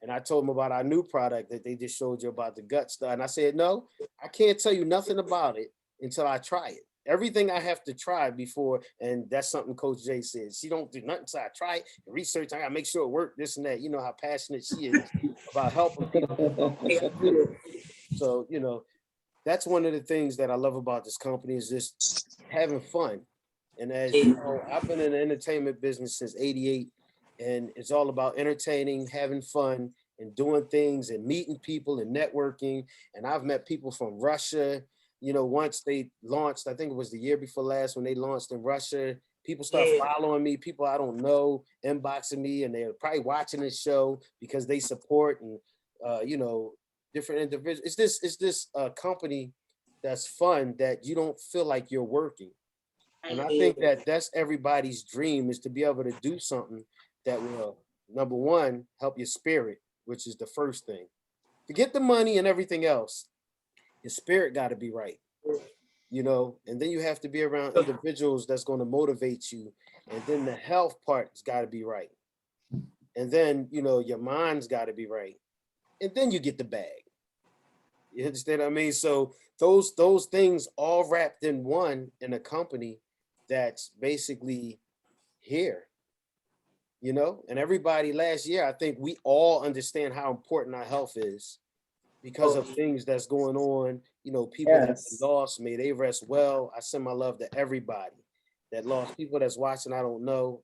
And I told them about our new product that they just showed you about the gut stuff. And I said, "No, I can't tell you nothing about it until I try it. Everything I have to try before." And that's something Coach Jay said. She don't do nothing until I try it. Research, I gotta make sure it worked, this and that. You know how passionate she is about helping people. So, you know, that's one of the things that I love about this company is just having fun. And as you know, I've been in the entertainment business since '88, and it's all about entertaining, having fun, and doing things and meeting people and networking. And I've met people from Russia. You know, once they launched, I think it was the year before last when they launched in Russia, people start following me, people I don't know, inboxing me, and they're probably watching this show because they support and, you know, different individuals. It's this company that's fun that you don't feel like you're working. And I think that that's everybody's dream, is to be able to do something that will, number one, help your spirit, which is the first thing. Forget the money and everything else. Your spirit got to be right, you know, and then you have to be around individuals that's going to motivate you. And then the health part's got to be right. And then, you know, your mind's got to be right. And then you get the bag. You understand what I mean? So those things all wrapped in one, in a company that's basically here, you know. And everybody last year, I think we all understand how important our health is because of things that's going on. You know, people that have Yes. lost, may they rest well. I send my love to everybody that lost. People that's watching, I don't know.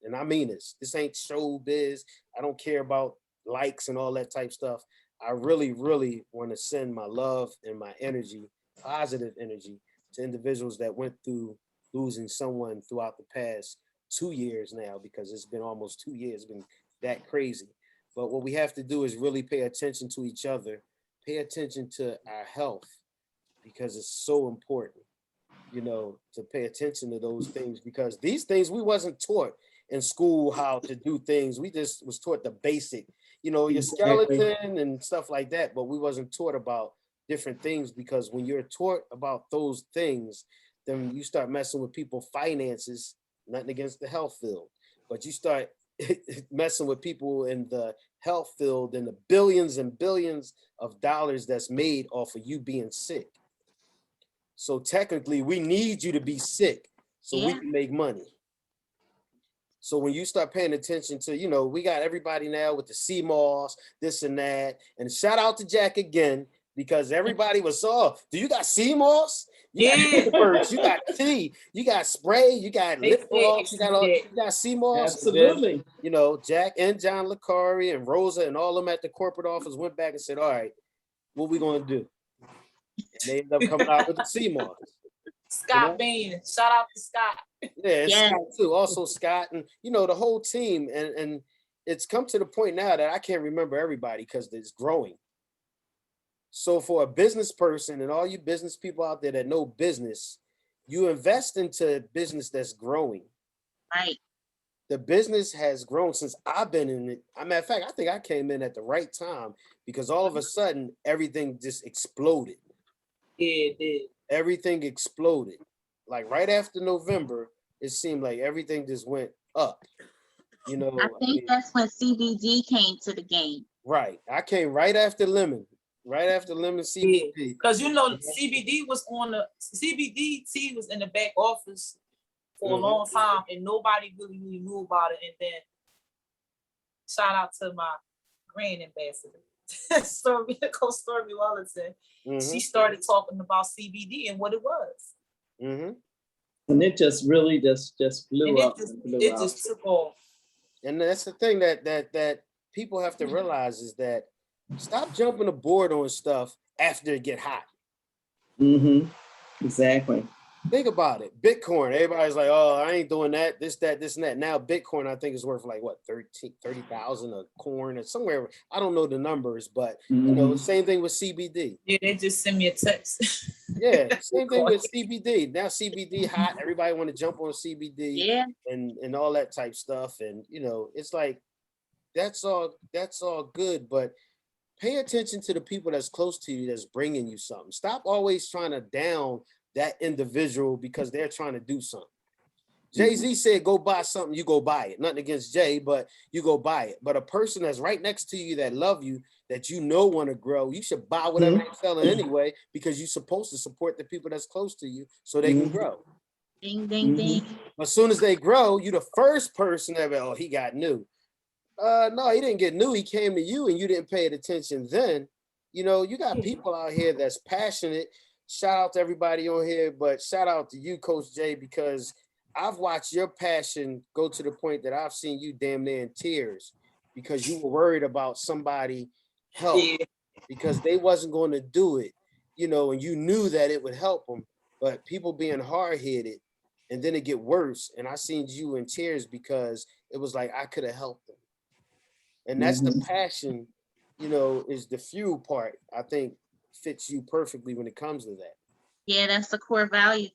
And I mean this. This ain't showbiz. I don't care about likes and all that type stuff. I really, really want to send my love and my energy, positive energy, to individuals that went through losing someone throughout the past 2 years now, because it's been almost 2 years, it's been that crazy. But what we have to do is really pay attention to each other, pay attention to our health, because it's so important, you know, to pay attention to those things, because these things we wasn't taught in school how to do things. We just was taught the basic, you know, your skeleton and stuff like that, but we wasn't taught about different things, because when you're taught about those things, then you start messing with people's finances, nothing against the health field, but you start messing with people in the health field and the billions and billions of dollars that's made off of you being sick. So technically, we need you to be sick so we can make money. So when you start paying attention to, you know, we got everybody now with the CMOS, this and that. And shout out to Jack again, because everybody was, oh, do you got CMOS? You got birds, you got tea, you got spray, you got lip gloss, you got CMOS. Absolutely. Then, you know, Jack and John LaCari and Rosa and all of them at the corporate office went back and said, all right, what we gonna do? And they ended up coming out with the CMOS. Scott Bain, shout out to Scott. Yeah, Scott too. Also Scott, and you know, the whole team. And it's come to the point now that I can't remember everybody because it's growing. So for a business person and all you business people out there that know business, you invest into business that's growing. Right. The business has grown since I've been in it. As a matter of fact, I think I came in at the right time, because all of a sudden everything just exploded. Yeah, it did. Everything exploded. Like right after November, it seemed like everything just went up. You know, I think that's when CBD came to the game. Right. I came right after lemon. Right after lemon CBD. Because you know, CBD tea was in the back office for a long time, and nobody really knew about it. And then shout out to my grand ambassador, Stormy Wellington. She started talking about CBD and what it was. And it just really just blew up. It just took off. And that's the thing that people have to realize, is that stop jumping aboard on stuff after it get hot. Exactly. Think about it. Bitcoin, everybody's like, oh, I ain't doing that, this, and that. Now Bitcoin, I think, is worth like what, 30,000 a coin or somewhere. I don't know the numbers, but you know, same thing with CBD. Yeah, they just send me a text. Yeah, same thing with CBD. Now CBD hot, everybody want to jump on CBD and all that type stuff. And you know, it's like that's all good, but pay attention to the people that's close to you that's bringing you something. Stop always trying to down that individual because they're trying to do something. Jay-Z said, go buy something, you go buy it. Nothing against Jay, but you go buy it. But a person that's right next to you that love you, that you know want to grow, you should buy whatever they're selling anyway, because you're supposed to support the people that's close to you so they can grow. Ding, ding, ding. As soon as they grow, you the first person that, oh, he got new. No, he didn't get new. He came to you and you didn't pay it attention then. You know, you got people out here that's passionate. Shout out to everybody on here, but shout out to you, Coach Jay, because I've watched your passion go to the point that I've seen you damn near in tears because you were worried about somebody help because they wasn't going to do it, you know, and you knew that it would help them, but people being hard-headed and then it get worse. And I seen you in tears because it was like, I could have helped them. And that's the passion, you know, is the fuel part, I think fits you perfectly when it comes to that. Yeah, that's the core value.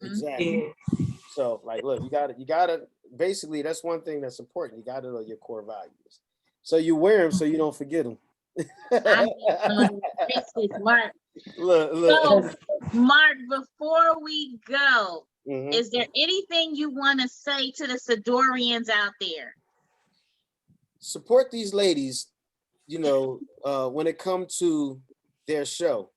Exactly. Yeah. So like, look, you gotta basically, that's one thing that's important. You gotta know your core values. So you wear them so you don't forget them. I mean, gracious, Mark. Look, So, look. Mark, before we go, Mhm. is there anything you want to say to the Sadorians out there? Support these ladies, when it comes to their show,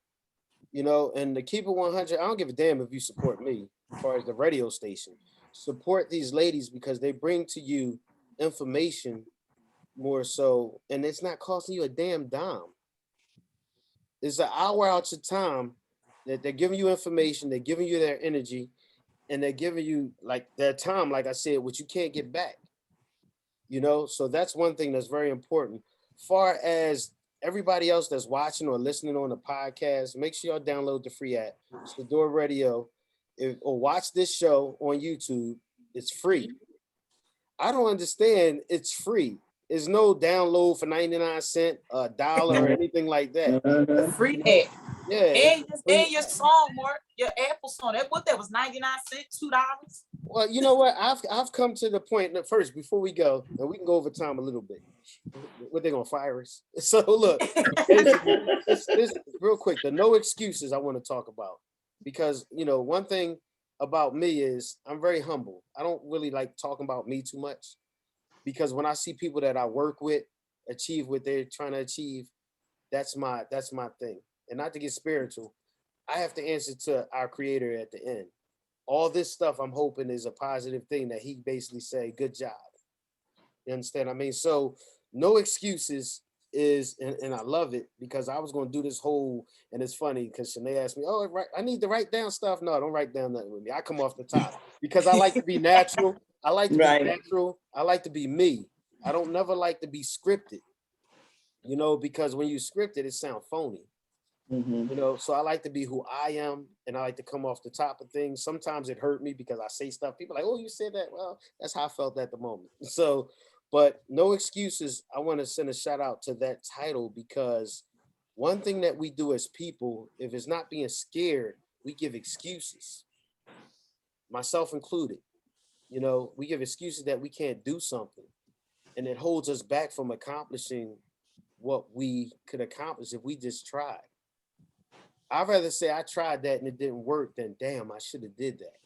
and to keep it 100, I don't give a damn if you support me as far as the radio station. Support these ladies because they bring to you information more so, and it's not costing you a damn dime. It's an hour out your time that they're giving you information, they're giving you their energy, and they're giving you like their time, like I said, which you can't get back. So that's one thing that's very important. Far as everybody else that's watching or listening on the podcast, make sure y'all download the free app, Sadior Radio, or watch this show on YouTube. It's free. I don't understand. It's free. There's no download for 99 cents, a dollar, or anything like that. Free that. Yeah. And your song, Mark, your Apple song. That was 99 cents, $2. Well, you know what? I've come to the point that first, before we go, and we can go over time a little bit. What, they gonna fire us? So look, basically, this real quick, the no excuses I want to talk about. Because one thing about me is I'm very humble. I don't really like talking about me too much, because when I see people that I work with achieve what they're trying to achieve, that's my thing. And not to get spiritual, I have to answer to our creator at the end. All this stuff I'm hoping is a positive thing that he basically say, good job. You understand? I mean, so no excuses is, and I love it, because I was going to do this whole, and it's funny because Shanae asked me, oh, right, I need to write down stuff. No, don't write down nothing with me. I come off the top because I like to be natural. I like to be natural. I like to be me. I don't never like to be scripted, because when you script it sounds phony. So I like to be who I am, and I like to come off the top of things. Sometimes it hurt me because I say stuff. People are like, oh, you said that? Well, that's how I felt at the moment. So, but no excuses. I want to send a shout out to that title, because one thing that we do as people, if it's not being scared, we give excuses, myself included. We give excuses that we can't do something, and it holds us back from accomplishing what we could accomplish if we just tried. I'd rather say I tried that and it didn't work than damn, I should have did that.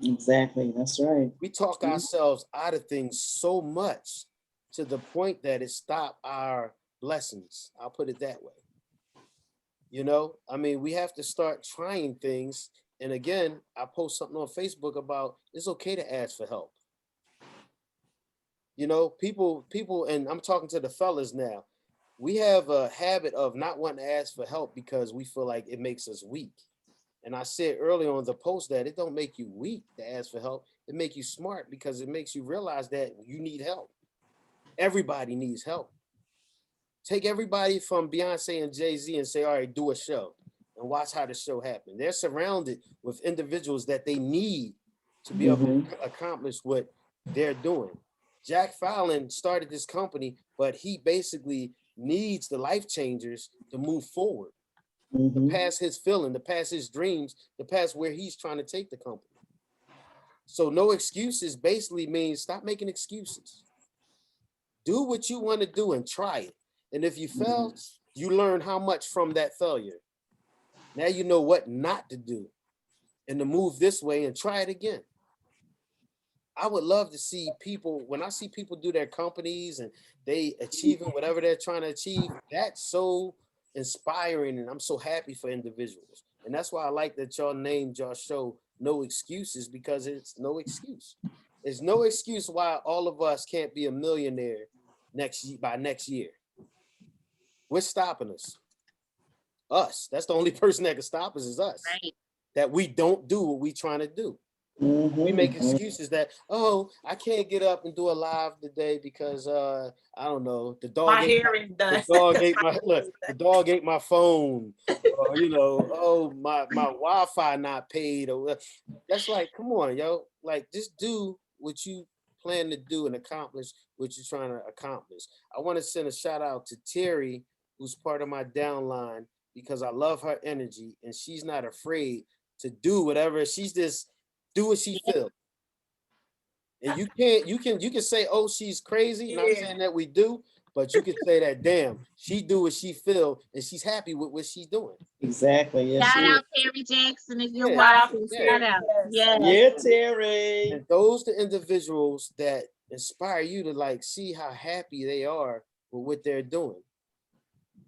Exactly. That's right. We talk ourselves out of things so much to the point that it stopped our blessings. I'll put it that way. I mean, we have to start trying things. And again, I post something on Facebook about it's okay to ask for help. People, and I'm talking to the fellas now. We have a habit of not wanting to ask for help because we feel like it makes us weak. And I said earlier on the post that it don't make you weak to ask for help. It make you smart, because it makes you realize that you need help. Everybody needs help. Take everybody from Beyonce and Jay-Z and say, all right, do a show and watch how the show happens. They're surrounded with individuals that they need to be able to accomplish what they're doing. Jack Fallon started this company, but he basically needs the life changers to move forward, to pass his feeling, to pass his dreams, to pass where he's trying to take the company. So no excuses basically means stop making excuses. Do what you want to do and try it. And if you fail, you learn how much from that failure. Now you know what not to do and to move this way and try it again. I would love to see people, when I see people do their companies and they achieving whatever they're trying to achieve, that's so inspiring, and I'm so happy for individuals. And that's why I like that y'all named y'all show No Excuses, because it's no excuse. There's no excuse why all of us can't be a millionaire by next year. What's stopping us? Us. That's the only person that can stop us is us. Right. That we don't do what we trying to do. We make excuses that, oh, I can't get up and do a live today because I don't know, the dog ate my phone, or oh, my Wi-Fi not paid, or that's like, come on, yo, like just do what you plan to do and accomplish what you're trying to accomplish. I want to send a shout out to Terry, who's part of my downline, because I love her energy and she's not afraid to do whatever. She's just do what she feel. And you can say, oh, she's crazy. Not saying that we do, but you can say that, damn, she do what she feel and she's happy with what she's doing. Exactly. Yes, Shout she out Terry Jackson if you're Yeah. watching. Yeah. Shout out. is. Yes. Yeah, Terry. And those the individuals that inspire you to like see how happy they are with what they're doing.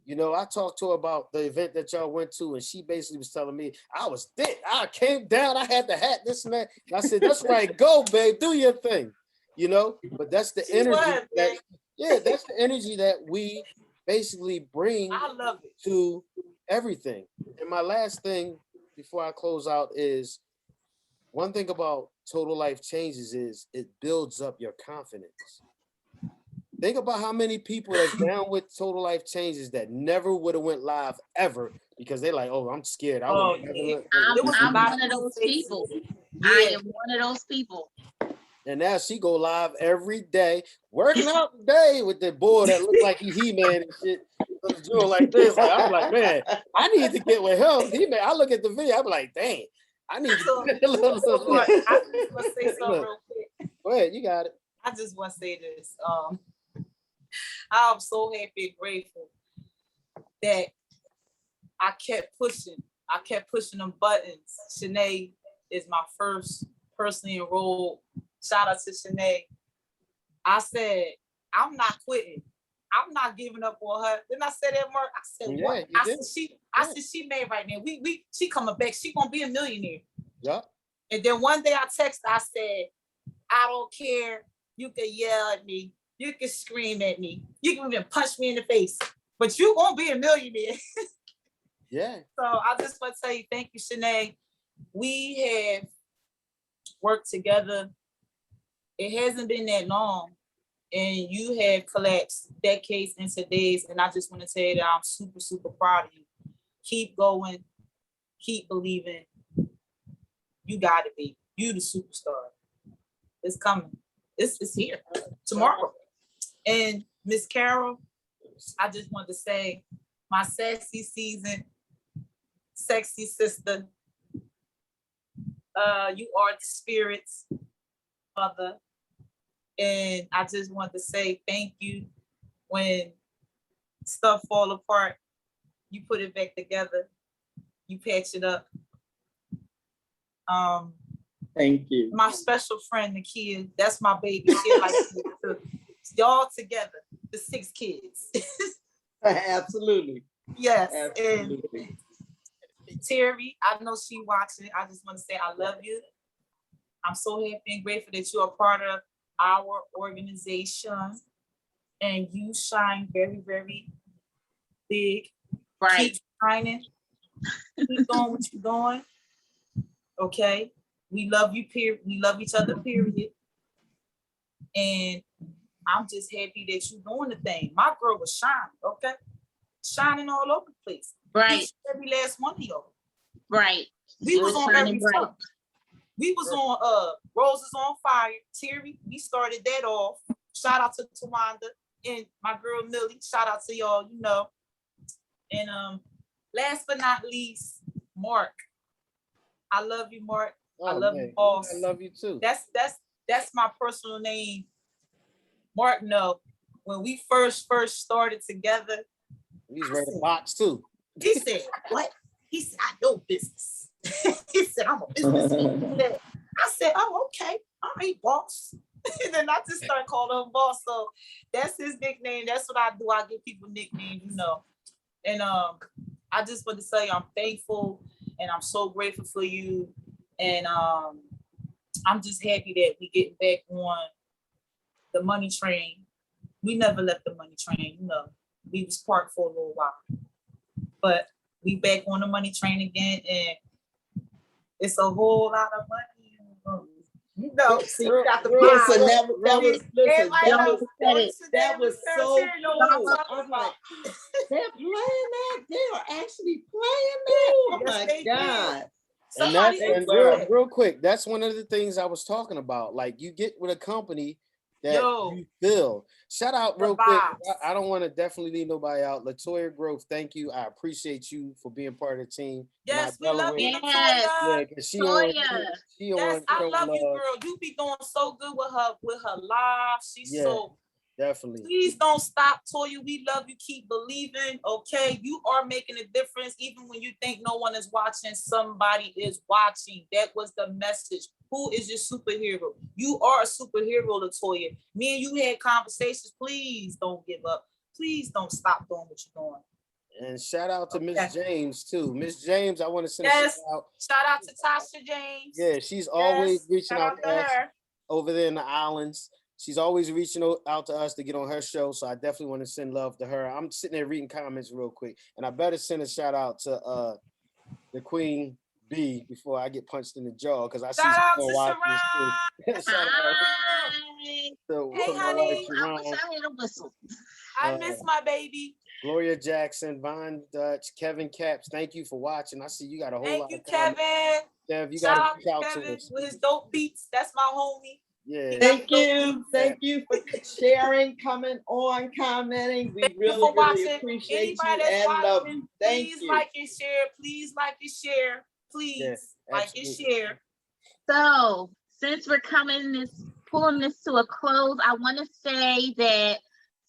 You know, I talked to her about the event that y'all went to, and she basically was telling me I was thick. I came down, I had the hat, this and that. And I said, that's right, go, babe, do your thing. You know, but that's the energy that's the energy that we basically bring I love it. to everything. And my last thing before I close out is one thing about Total Life Changes is it builds up your confidence. Think about how many people that's down with Total Life Changes that never would have went live ever because they're like, oh, I'm scared. I'm one of those people. I am one of those people. And now she go live every day, working out today with the boy that look like He-Man and shit. Doing like this. I'm like, man, I need to get with him. He-Man. I look at the video, I'm like, dang, I need to. I just want to say something real quick. Go ahead, you got it. I just want to say this. I'm so happy and grateful that I kept pushing. I kept pushing them buttons. Shanae is my first personally enrolled. Shout out to Shanae. I said, I'm not quitting. I'm not giving up on her. Then I said that, Mark. I said, Yeah, what? I said, she made right now. She coming back. She gonna be a millionaire. Yeah. And then one day I texted, I said, I don't care. You can yell at me. You can scream at me. You can even punch me in the face. But you won't be a millionaire. Yeah. So I just want to tell you, thank you, Shanae. We have worked together. It hasn't been that long. And you have collapsed decades into days. And I just want to tell you that I'm super, super proud of you. Keep going. Keep believing. You got to be. You the superstar. It's coming. It's here tomorrow. And Miss Carol, I just want to say, my sassy season, sexy sister, you are the spirit's mother. And I just want to say thank you. When stuff fall apart, you put it back together, you patch it up. Thank you. My special friend, Nakia, that's my baby. She like y'all together, the 6 kids. Absolutely. Yes. Absolutely. And Terry, I know she watching. I just want to say I love you. I'm so happy and grateful that you are part of our organization, and you shine very, very big. Right. Keep shining. Keep doing what you're doing. Okay. We love you, period. We love each other, period. And I'm just happy that you're doing the thing. My girl was shining, okay? Shining all over the place. Right. Every last one of y'all. Right. We was on every bright. front. We was on Roses on Fire. Terry, we started that off. Shout out to Tawanda and my girl Millie. Shout out to y'all, you know. And last but not least, Mark. I love you, Mark. I love you, boss. I love you too. That's my personal name. Mark, no. When we first started together, he's ready to box too. He said, what? He said, I know business. He said, I'm a businessman. I said, oh, okay. All right, boss. And then I just started calling him boss. So that's his nickname. That's what I do. I give people nicknames, you know. And I just want to say I'm thankful and I'm so grateful for you. And I'm just happy that we get back on the money train. We never left the money train, you know. We was parked for a little while. But we back on the money train again, and it's a whole lot of money. You know, see, you got the Listen, that was so cool. I'm like, they're playing that? They are actually playing that? Oh my God. And real quick, that's one of the things I was talking about. Like, you get with a company that Yo. you feel. Shout out The real quick. vibes. I don't want to definitely leave nobody out. Latoya Grove, thank you. I appreciate you for being part of the team. Yes, we love you, Yes. Latoya. Yeah, because she on Toya. Yes, I showing love you, love. girl. You be doing so good with her live. She's Yeah. so. Definitely. Please don't stop, Toya. We love you. Keep believing. Okay, you are making a difference, even when you think no one is watching. Somebody is watching. That was the message. Who is your superhero? You are a superhero, Latoya. Me and you had conversations. Please don't give up. Please don't stop doing what you're doing. And shout out to Miss Okay. James too. Miss James, I want to send a Yes. shout out. Shout out to Tasha James. Yeah, she's always Yes. reaching Shout out to us her. over there in the islands. She's always reaching out to us to get on her show. So I definitely want to send love to her. I'm sitting there reading comments real quick. And I better send a shout out to the Queen Bee before I get punched in the jaw, because I see Shout out someone to watching this Sharon. too. Shout out Hi. to Hey, my wife, honey. I wish Sharon, I had a whistle. I miss my baby. Gloria Jackson, Von Dutch, Kevin Caps. Thank you for watching. I see you got a whole Thank lot you, of comments. Kevin. Kev, you Shout got to out reach to out to Kevin us. with his dope beats. That's my homie. Yeah. Thank you. Thank you for sharing, coming on, commenting. We Thank you really, for really watching. appreciate Anybody you that's and love watching, you. Thank please you. like and share. Please like and share. Please Yeah, like and absolutely. share. So since we're pulling this to a close, I want to say that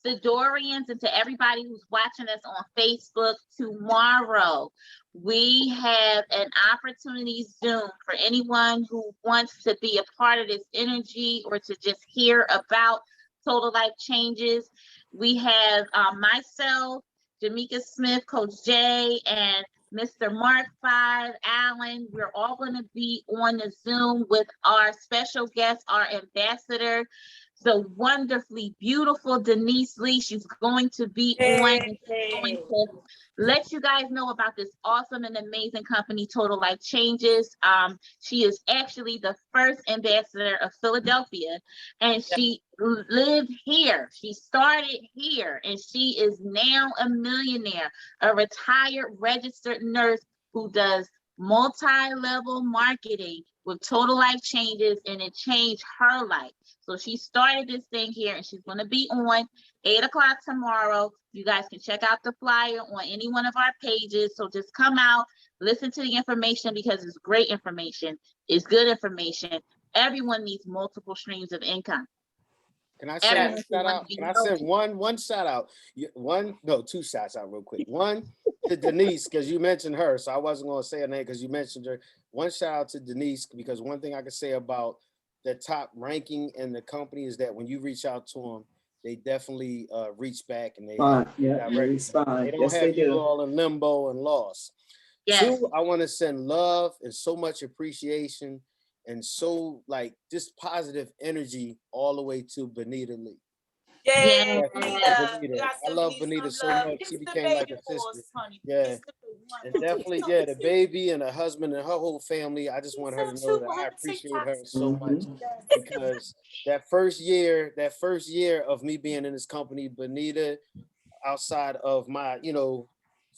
Sadorians and to everybody who's watching us on Facebook, tomorrow we have an opportunity Zoom for anyone who wants to be a part of this energy or to just hear about total life changes. We have myself, Jamaica Smith, Coach Jay, and Mr. Mark 5, Allen. We're all going to be on the Zoom with our special guest, our ambassador, the wonderfully beautiful Denise Lee. She's going to be on and going to let you guys know about this awesome and amazing company, Total Life Changes. She is actually the first ambassador of Philadelphia, and she lived here. She started here, and she is now a millionaire, a retired registered nurse who does multi-level marketing with Total Life Changes, and it changed her life. So she started this thing here, and she's going to be on 8 o'clock tomorrow. You guys can check out the flyer on any one of our pages. So just come out, listen to the information, because it's great information. It's good information. Everyone needs multiple streams of income. Can I send Everyone a should shout want out? to be Can I send healthy. one shout out? Two shouts out real quick. One to Denise, because you mentioned her, so I wasn't going to say her name because you mentioned her. One shout out to Denise, because one thing I can say about the top ranking in the company is that when you reach out to them, they definitely reach back and they Yeah, you direct you. respond. They don't Yes, have they you do. all in limbo and lost. Yes. Two, I want to send love and so much appreciation and so like just positive energy all the way to Benita Lee. Yeah, Yes. Benita. I love Benita so much. She became like a sister. Yeah. And definitely, yeah, the baby and her husband and her whole family. I just want her to know that I appreciate her so much, because that first year of me being in this company, Benita, outside of my,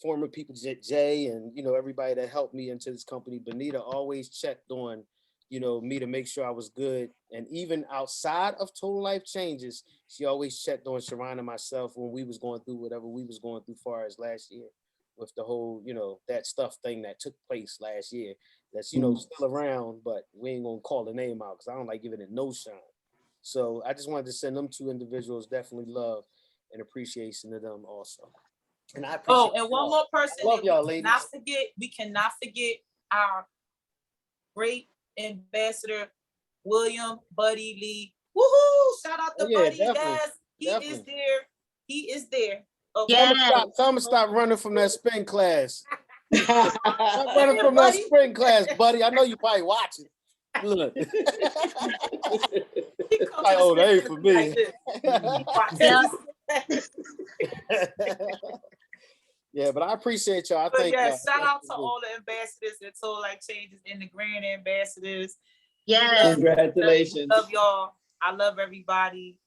former people, Jay, and, everybody that helped me into this company, Benita always checked on, me to make sure I was good. And even outside of Total Life Changes, she always checked on Sharon and myself when we was going through whatever we was going through far as last year with the whole, that stuff thing that took place last year that's, still around, but we ain't gonna call the name out because I don't like giving it no shine. So I just wanted to send them two individuals definitely love and appreciation to them also. And I appreciate and one more person. I love y'all, ladies. We cannot forget our great ambassador, William Buddy Lee. Woohoo! Shout out to Buddy. Yes, he is there. He is there. Okay. Yes. Tell him to stop running from that spin class. Stop running from that spin class, buddy. I know you probably watching. Look. Like, oh, that ain't for me. Yeah, but I appreciate y'all. Shout out to all the ambassadors and Total Life Changes and the grand ambassadors. Yes. Congratulations. Love y'all. I love everybody.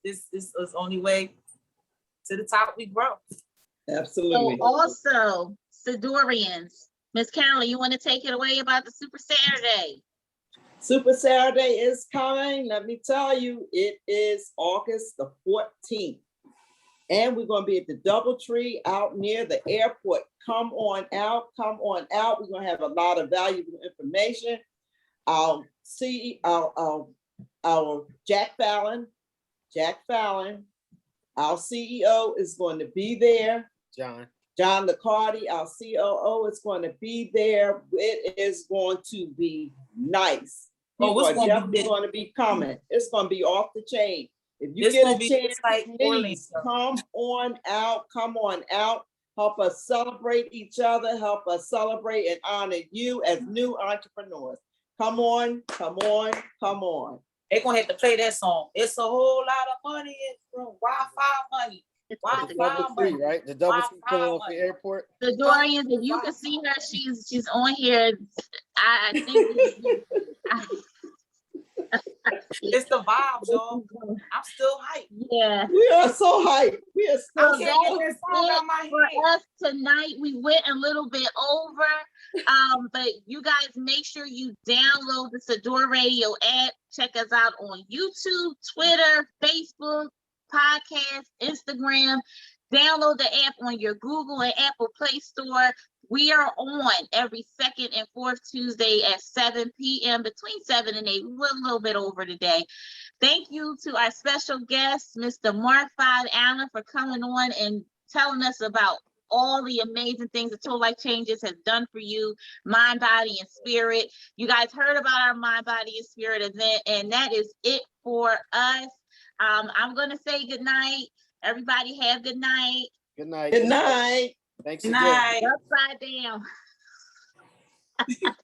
This is only way to the top we grow. Absolutely. So also, Sadorians, Miss Carolyn, you want to take it away about the Super Saturday? Super Saturday is coming. Let me tell you, it is August the 14th. And we're going to be at the DoubleTree out near the airport. Come on out, come on out. We're going to have a lot of valuable information. Our Jack Fallon, our CEO is going to be there. John Licardi, our COO, is going to be there. It is going to be nice. People are definitely going to be coming. It's going to be off the chain. If you get a chance, please come on out. Come on out. Help us celebrate each other. Help us celebrate and honor you as new entrepreneurs. Come on, come on, come on. They're going to have to play that song. It's a whole lot of money in the room. Wi-Fi money. Wi-Fi money. Right? The DoubleTree coming off the airport. The Dorian, if you can see her, she's on here. I think it's the vibes, y'all. I'm still hyped. Yeah. We are so hyped. We are still So that's it for us tonight. We went a little bit over, but you guys make sure you download the Sadior Radio app. Check us out on YouTube, Twitter, Facebook, podcast, Instagram. Download the app on your Google and Apple Play Store. We are on every second and fourth Tuesday at 7 p.m. between 7 and 8. We're a little bit over today. Thank you to our special guest, Mr. Mark 5 Allen, for coming on and telling us about all the amazing things that Total Life Changes has done for you, mind, body, and spirit. You guys heard about our mind, body, and spirit event, and that is it for us. I'm going to say good night. Everybody have good night. Good night. Good night. Thanks Good again. night. Upside down.